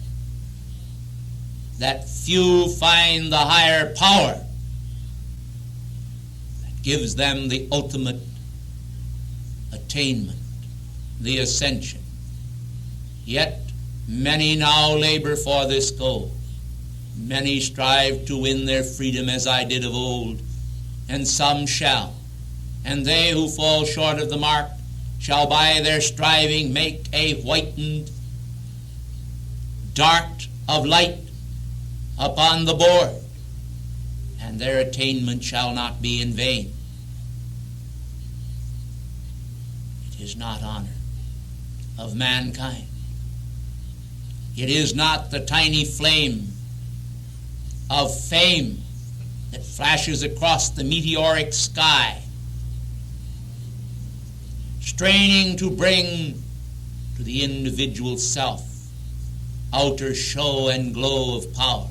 that few find the higher power that gives them the ultimate attainment, the ascension. Yet many now labor for this goal. Many strive to win their freedom as I did of old, and some shall. And they who fall short of the mark shall by their striving make a whitened dart of light upon the board, and their attainment shall not be in vain. It is not honor of mankind. It is not the tiny flame of fame that flashes across the meteoric sky, straining to bring to the individual self outer show and glow of power.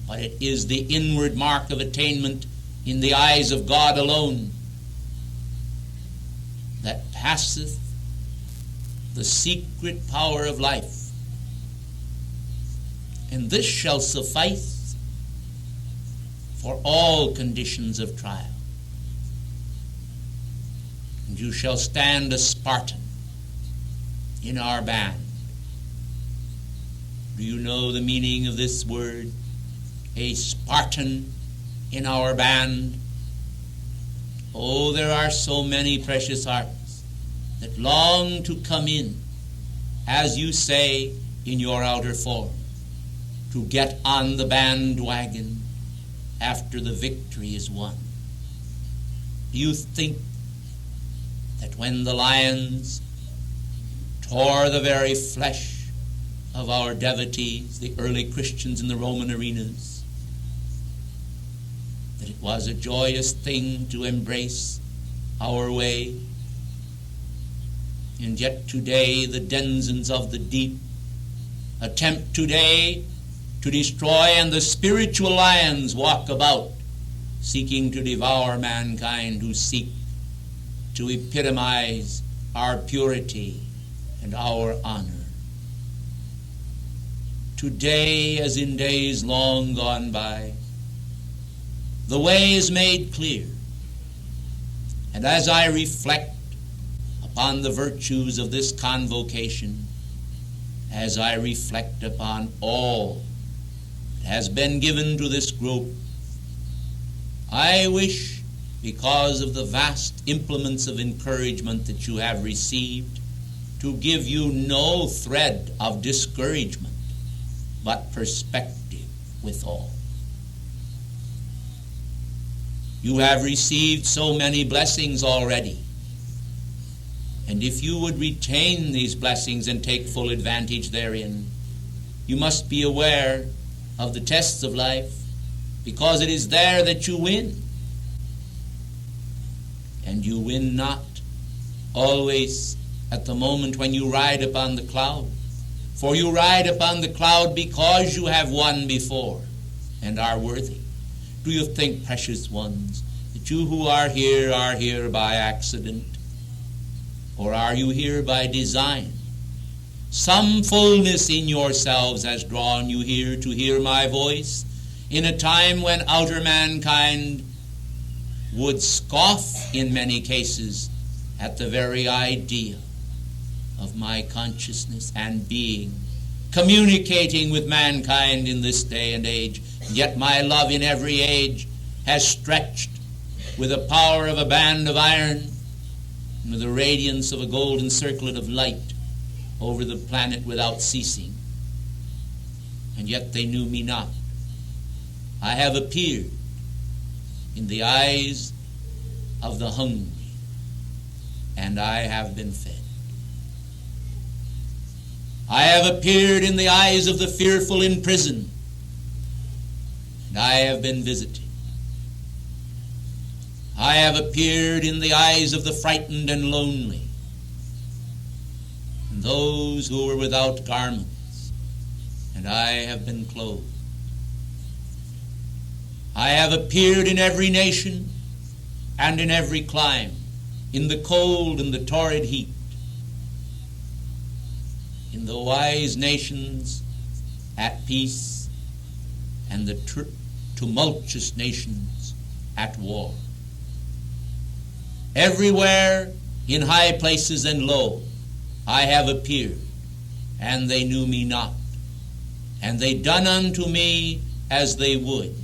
But it is the inward mark of attainment in the eyes of God alone that passeth the secret power of life. And this shall suffice for all conditions of trial. And you shall stand a Spartan in our band. Do you know the meaning of this word? A Spartan in our band. Oh, there are so many precious hearts that long to come in, as you say in your outer form, to get on the bandwagon after the victory is won. Do you think that when the lions tore the very flesh of our devotees, the early Christians in the Roman arenas, that it was a joyous thing to embrace our way? And yet today the denizens of the deep attempt today to destroy, and the spiritual lions walk about seeking to devour mankind who seek to epitomize our purity and our honor. Today, as in days long gone by, the way is made clear. And as I reflect upon the virtues of this convocation, as I reflect upon all that has been given to this group, I wish, because of the vast implements of encouragement that you have received, to give you no thread of discouragement, but perspective withal. You have received so many blessings already, and if you would retain these blessings and take full advantage therein, you must be aware of the tests of life, because it is there that you win. And you win not always at the moment when you ride upon the cloud, for you ride upon the cloud because you have won before and are worthy. Do you think, precious ones, that you who are here by accident? Or are you here by design? Some fullness in yourselves has drawn you here to hear my voice in a time when outer mankind would scoff in many cases at the very idea of my consciousness and being, communicating with mankind in this day and age. Yet my love in every age has stretched with the power of a band of iron and with the radiance of a golden circlet of light over the planet without ceasing. And yet they knew me not. I have appeared in the eyes of the hungry, and I have been fed. I have appeared in the eyes of the fearful in prison, and I have been visited. I have appeared in the eyes of the frightened and lonely, and those who were without garments, and I have been clothed. I have appeared in every nation and in every clime, in the cold and the torrid heat, in the wise nations at peace and the tumultuous nations at war. Everywhere, in high places and low, I have appeared, and they knew me not, and they done unto me as they would.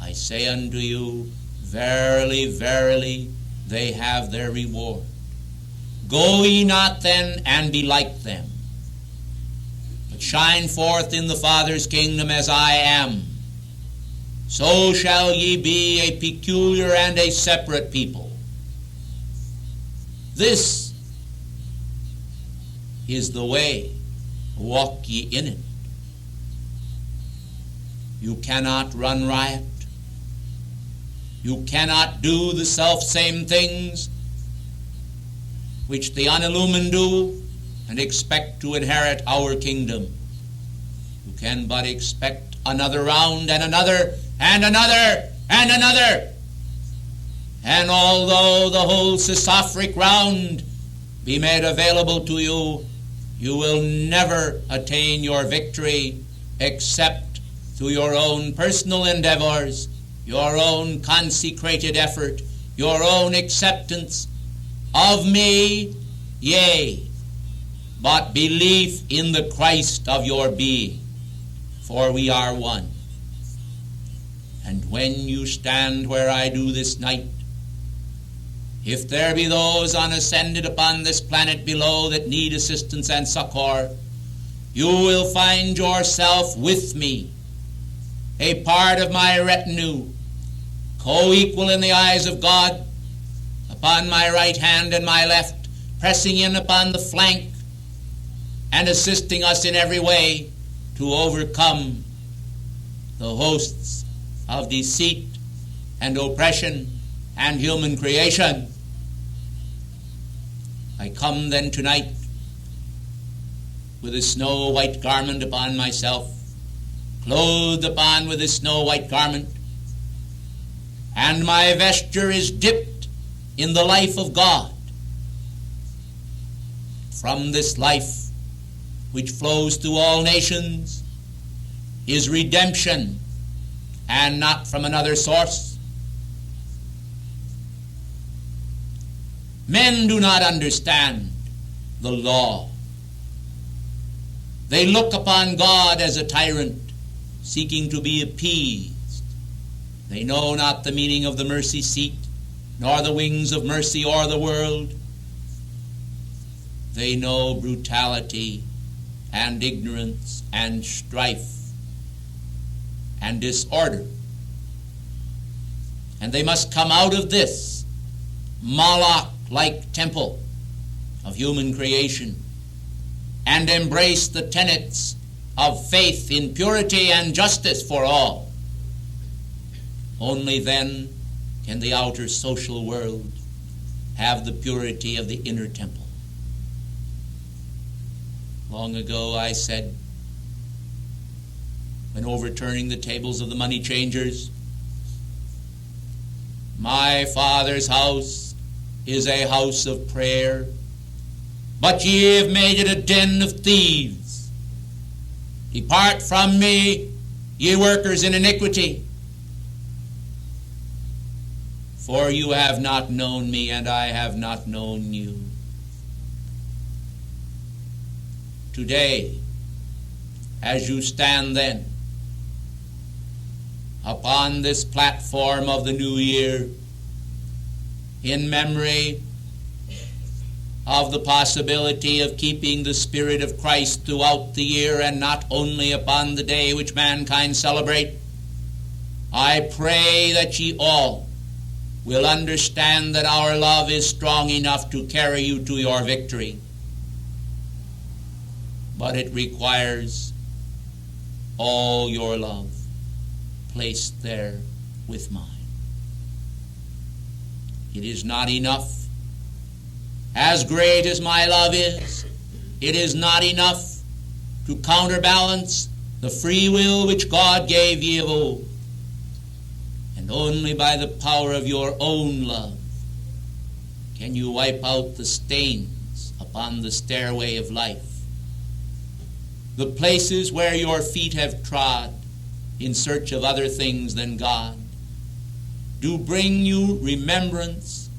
I say unto you, verily, verily, they have their reward. Go ye not then and be like them, but shine forth in the Father's kingdom as I am. So shall ye be a peculiar and a separate people. This is the way, walk ye in it. You cannot run riot. You cannot do the self-same things which the unillumined do and expect to inherit our kingdom. You can but expect another round and another and another and another. And although the whole Sisafric round be made available to you, you will never attain your victory except through your own personal endeavors, your own consecrated effort, your own acceptance of me, yea, but belief in the Christ of your being, for we are one. And when you stand where I do this night, if there be those unascended upon this planet below that need assistance and succor, you will find yourself with me, a part of my retinue, co-equal in the eyes of God, upon my right hand and my left, pressing in upon the flank and assisting us in every way to overcome the hosts of deceit and oppression and human creation. I come then tonight with a snow-white garment upon myself, clothed upon with a snow-white garment, and my vesture is dipped in the life of God. From this life, which flows through all nations, is redemption, and not from another source. Men do not understand the law. They look upon God as a tyrant, seeking to be appeased. They know not the meaning of the mercy seat, nor the wings of mercy or the world. They know brutality and ignorance and strife and disorder. And they must come out of this Moloch-like temple of human creation and embrace the tenets of faith in purity and justice for all. Only then can the outer social world have the purity of the inner temple. Long ago I said, when overturning the tables of the money changers, my Father's house is a house of prayer, but ye have made it a den of thieves. Depart from me, ye workers in iniquity, for you have not known me, and I have not known you. Today, as you stand then upon this platform of the new year, in memory of the possibility of keeping the Spirit of Christ throughout the year and not only upon the day which mankind celebrate, I pray that ye all will understand that our love is strong enough to carry you to your victory. But it requires all your love placed there with mine. It is not enough. As great as my love is, it is not enough to counterbalance the free will which God gave ye of old. And only by the power of your own love can you wipe out the stains upon the stairway of life. The places where your feet have trod in search of other things than God do bring you remembrance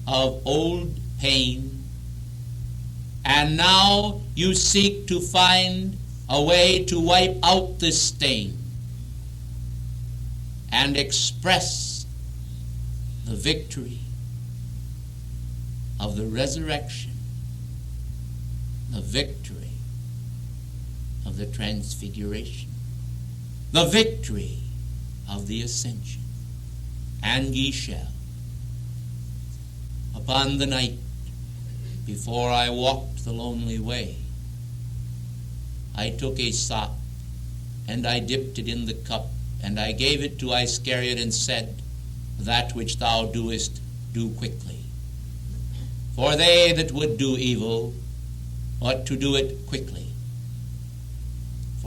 of old pain, and now you seek to find a way to wipe out this stain and express the victory of the resurrection, the victory of the transfiguration, the victory of the ascension. And ye shall. Upon the night before I walked the lonely way, I took a sop, and I dipped it in the cup, and I gave it to Iscariot, and said, That which thou doest, do quickly. For they that would do evil ought to do it quickly.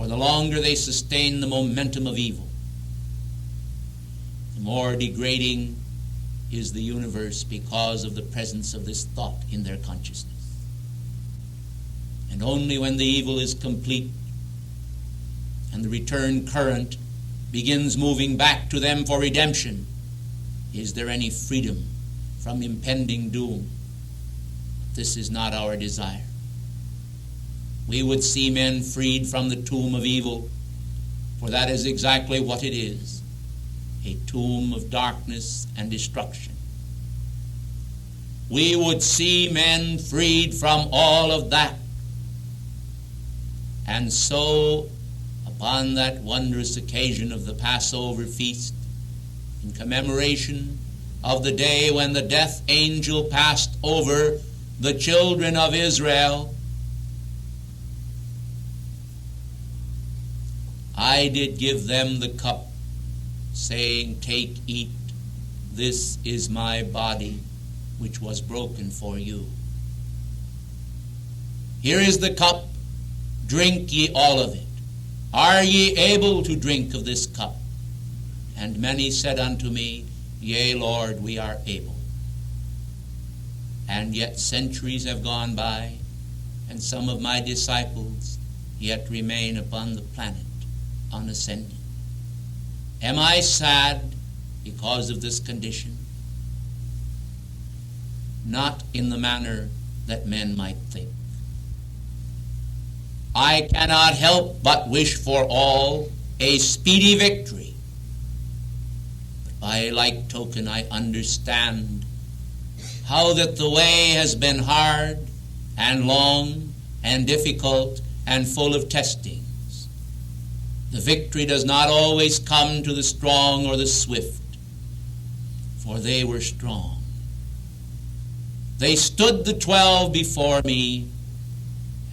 For the longer they sustain the momentum of evil, the more degrading is the universe because of the presence of this thought in their consciousness. And only when the evil is complete and the return current begins moving back to them for redemption is there any freedom from impending doom. This is not our desire. We would see men freed from the tomb of evil, for that is exactly what it is, a tomb of darkness and destruction. We would see men freed from all of that. And so, upon that wondrous occasion of the Passover feast, in commemoration of the day when the death angel passed over the children of Israel, I did give them the cup, saying, Take, eat, this is my body, which was broken for you. Here is the cup, drink ye all of it. Are ye able to drink of this cup? And many said unto me, Yea, Lord, we are able. And yet centuries have gone by, and some of my disciples yet remain upon the planet unascended. Am I sad because of this condition? Not in the manner that men might think. I cannot help but wish for all a speedy victory. But by a like token, I understand how that the way has been hard and long and difficult and full of testings. The victory does not always come to the strong or the swift, for they were strong. They stood the 12 before me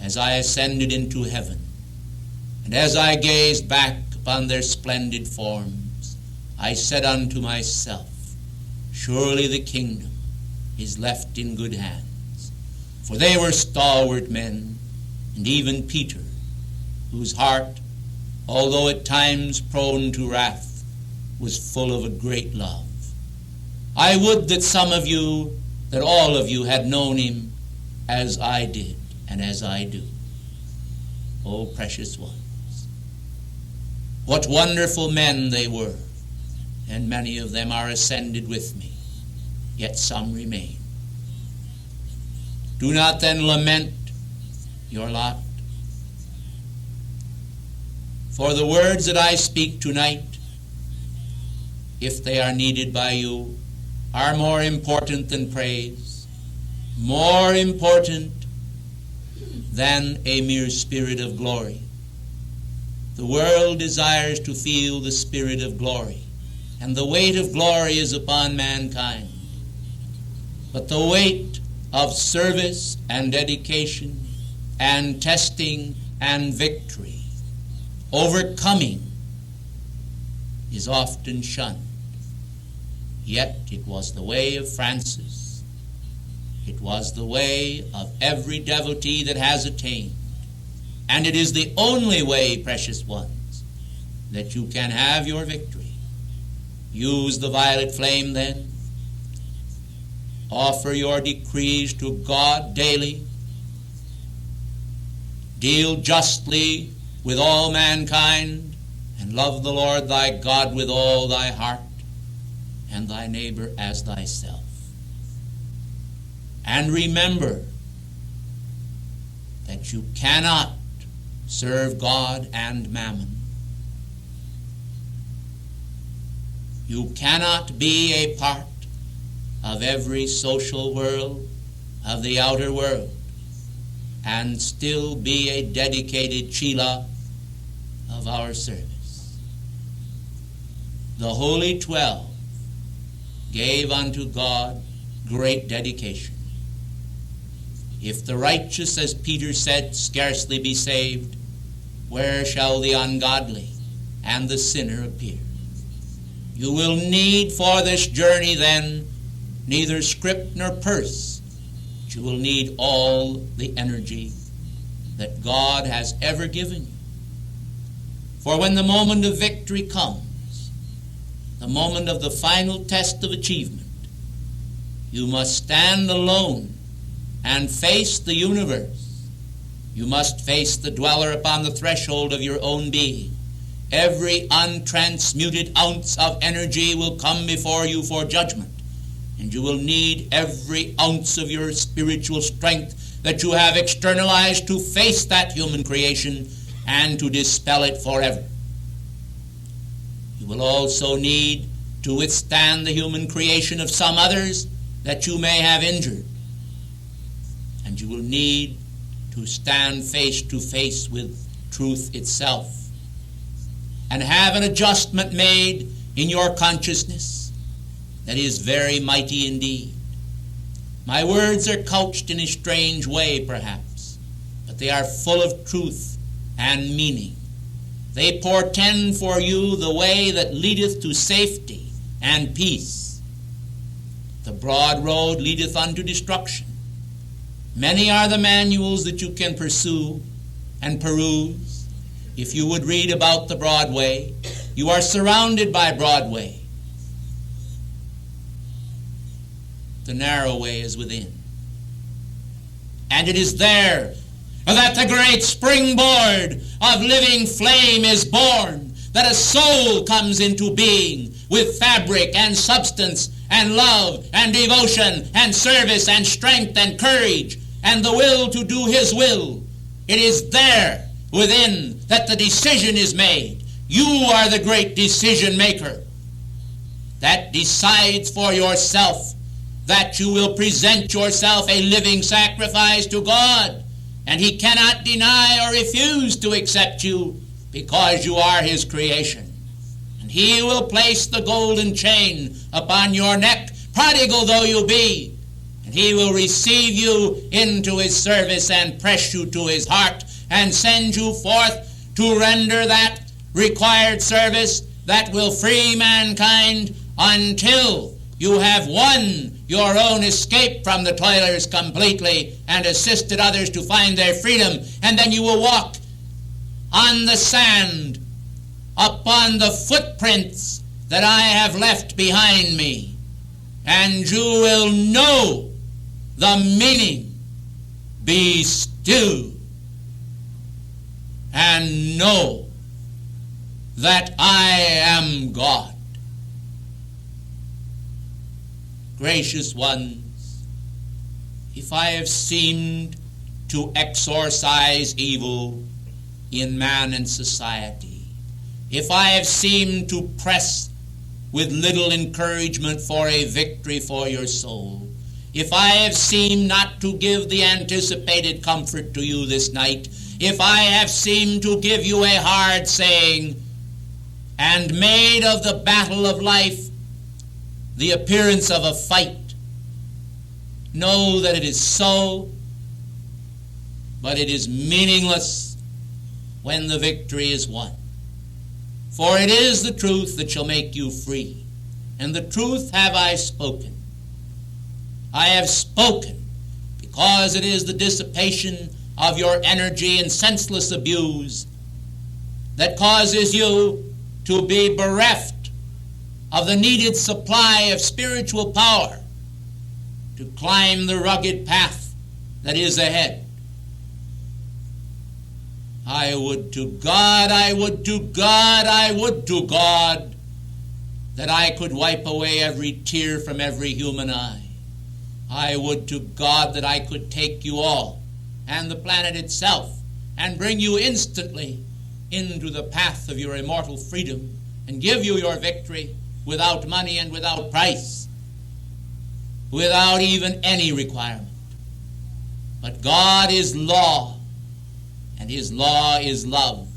as I ascended into heaven, and as I gazed back upon their splendid forms, I said unto myself, Surely the kingdom is left in good hands. For they were stalwart men, and even Peter, whose heart, although at times prone to wrath, was full of a great love. I would that some of you that all of you had known him as I did and as I do. Oh, precious ones, what wonderful men they were, and many of them are ascended with me, yet some remain. Do not then lament your lot, for the words that I speak tonight, if they are needed by you, are more important than praise, more important than a mere spirit of glory. The world desires to feel the spirit of glory, and the weight of glory is upon mankind. But the weight of service and dedication and testing and victory, overcoming, is often shunned. Yet it was the way of Francis. It was the way of every devotee that has attained. And it is the only way, precious ones, that you can have your victory. Use the violet flame then. Offer your decrees to God daily. Deal justly with all mankind, and love the Lord thy God with all thy heart, and thy neighbor as thyself. And remember that you cannot serve God and mammon. You cannot be a part of every social world of the outer world and still be a dedicated chela of our service. The Holy 12 gave unto God great dedication. If the righteous, as Peter said, scarcely be saved, where shall the ungodly and the sinner appear? You will need for this journey then neither scrip nor purse, but you will need all the energy that God has ever given you. For when the moment of victory comes, the moment of the final test of achievement, you must stand alone and face the universe. You must face the dweller upon the threshold of your own being. Every untransmuted ounce of energy will come before you for judgment, and you will need every ounce of your spiritual strength that you have externalized to face that human creation and to dispel it forever. You will also need to withstand the human creation of some others that you may have injured. And you will need to stand face to face with truth itself and have an adjustment made in your consciousness that is very mighty indeed. My words are couched in a strange way, perhaps, but they are full of truth and meaning. They portend for you the way that leadeth to safety and peace. The broad road leadeth unto destruction. Many are the manuals that you can pursue and peruse. If you would read about the broad way, you are surrounded by broad way. The narrow way is within. And it is there that the great springboard of living flame is born, that a soul comes into being with fabric and substance and love and devotion and service and strength and courage and the will to do his will. It is there within that the decision is made. You are the great decision maker that decides for yourself that you will present yourself a living sacrifice to God, and he cannot deny or refuse to accept you because you are his creation. And he will place the golden chain upon your neck, prodigal though you be, and he will receive you into his service and press you to his heart and send you forth to render that required service that will free mankind until you have won your own escape from the toilers completely and assisted others to find their freedom. And then you will walk on the sand upon the footprints that I have left behind me. And you will know the meaning, be still and know that I am God. Gracious ones, if I have seemed to exorcise evil in man and society, if I have seemed to press with little encouragement for a victory for your soul, if I have seemed not to give the anticipated comfort to you this night, if I have seemed to give you a hard saying and made of the battle of life the appearance of a fight, know that it is so, but it is meaningless when the victory is won. For it is the truth that shall make you free, and the truth have I spoken. I have spoken because it is the dissipation of your energy and senseless abuse that causes you to be bereft of the needed supply of spiritual power to climb the rugged path that is ahead. I would to God that I could wipe away every tear from every human eye. I would to God that I could take you all and the planet itself and bring you instantly into the path of your immortal freedom and give you your victory without money and without price, without even any requirement. But God is law, and his law is love,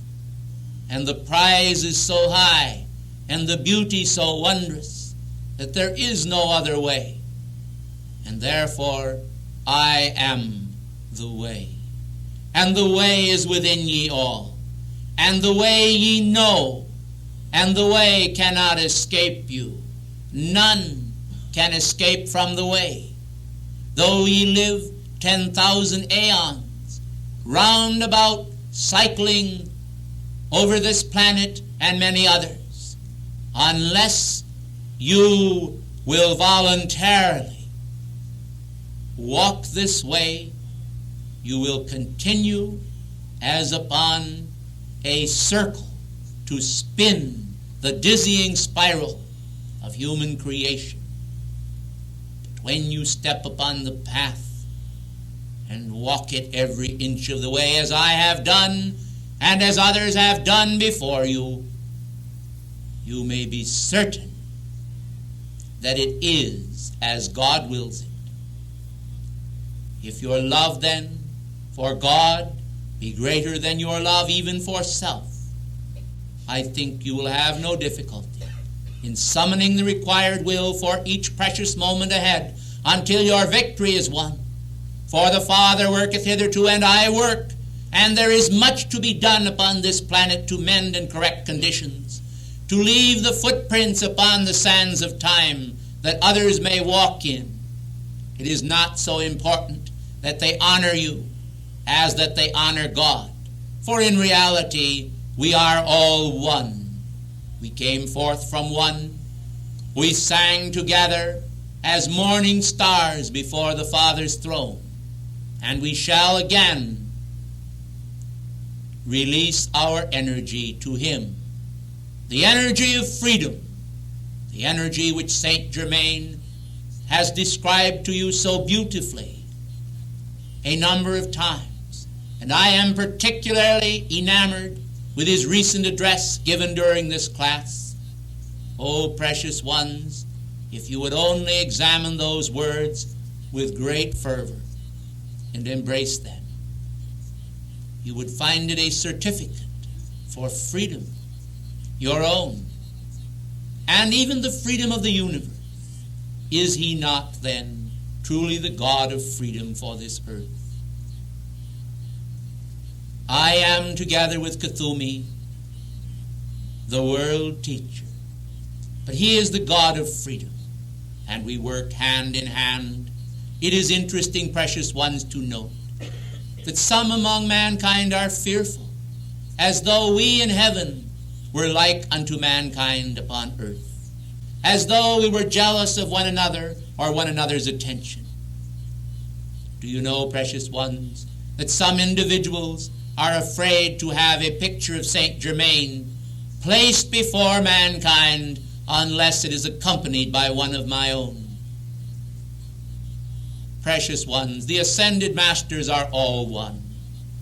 and the prize is so high and the beauty so wondrous that there is no other way, and therefore I am the way, and the way is within ye all, and the way ye know, and the way cannot escape you. None can escape from the way. Though ye live 10,000 aeons, round about cycling over this planet and many others, unless you will voluntarily walk this way, you will continue as upon a circle to spin the dizzying spiral of human creation. But when you step upon the path and walk it every inch of the way, as I have done and as others have done before you, you may be certain that it is as God wills it. If your love then for God be greater than your love even for self, I think you will have no difficulty in summoning the required will for each precious moment ahead until your victory is won. For the Father worketh hitherto, and I work, and there is much to be done upon this planet to mend and correct conditions, to leave the footprints upon the sands of time that others may walk in. It is not so important that they honor you as that they honor God, for in reality we are all one. We came forth from one. We sang together as morning stars before the Father's throne. And we shall again release our energy to him. The energy of freedom, the energy which Saint Germain has described to you so beautifully a number of times. And I am particularly enamored with his recent address given during this class. Oh, precious ones, if you would only examine those words with great fervor and embrace them, you would find it a certificate for freedom, your own, and even the freedom of the universe. Is he not then truly the God of freedom for this earth? I am, together with Kuthumi, the world teacher, but he is the God of freedom, and we work hand in hand. It is interesting, precious ones, to note that some among mankind are fearful, as though we in heaven were like unto mankind upon earth, as though we were jealous of one another or one another's attention. Do you know, precious ones, that some individuals are afraid to have a picture of Saint Germain placed before mankind unless it is accompanied by one of my own? Precious ones, the ascended masters are all one.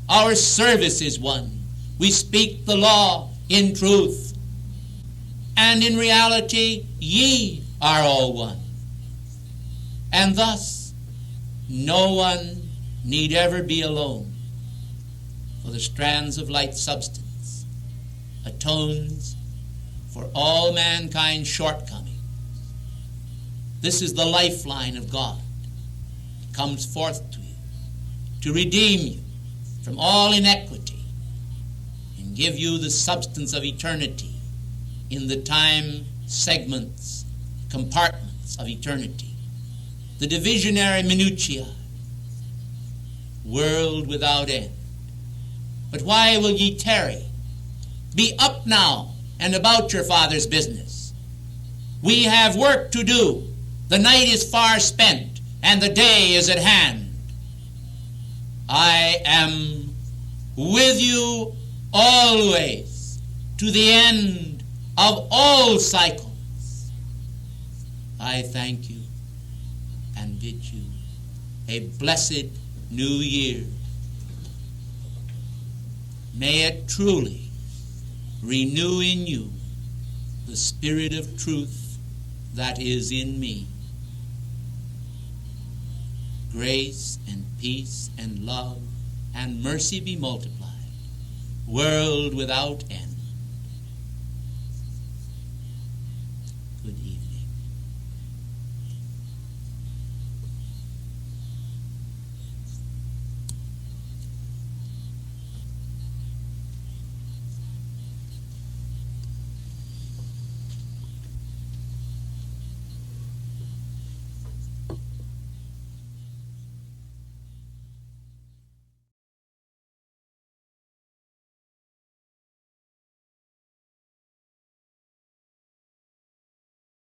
Our service is one. We speak the law in truth. And in reality, ye are all one. And thus, no one need ever be alone, for the strands of light substance atones for all mankind's shortcomings. This is the lifeline of God. It comes forth to you to redeem you from all inequity and give you the substance of eternity in the time segments, compartments of eternity. The divisionary minutiae, world without end. But why will ye tarry? Be up now and about your Father's business. We have work to do. The night is far spent, and the day is at hand. I am with you always, to the end of all cycles. I thank you and bid you a blessed New Year. May it truly renew in you the spirit of truth that is in me. Grace and peace and love and mercy be multiplied, world without end. Good evening.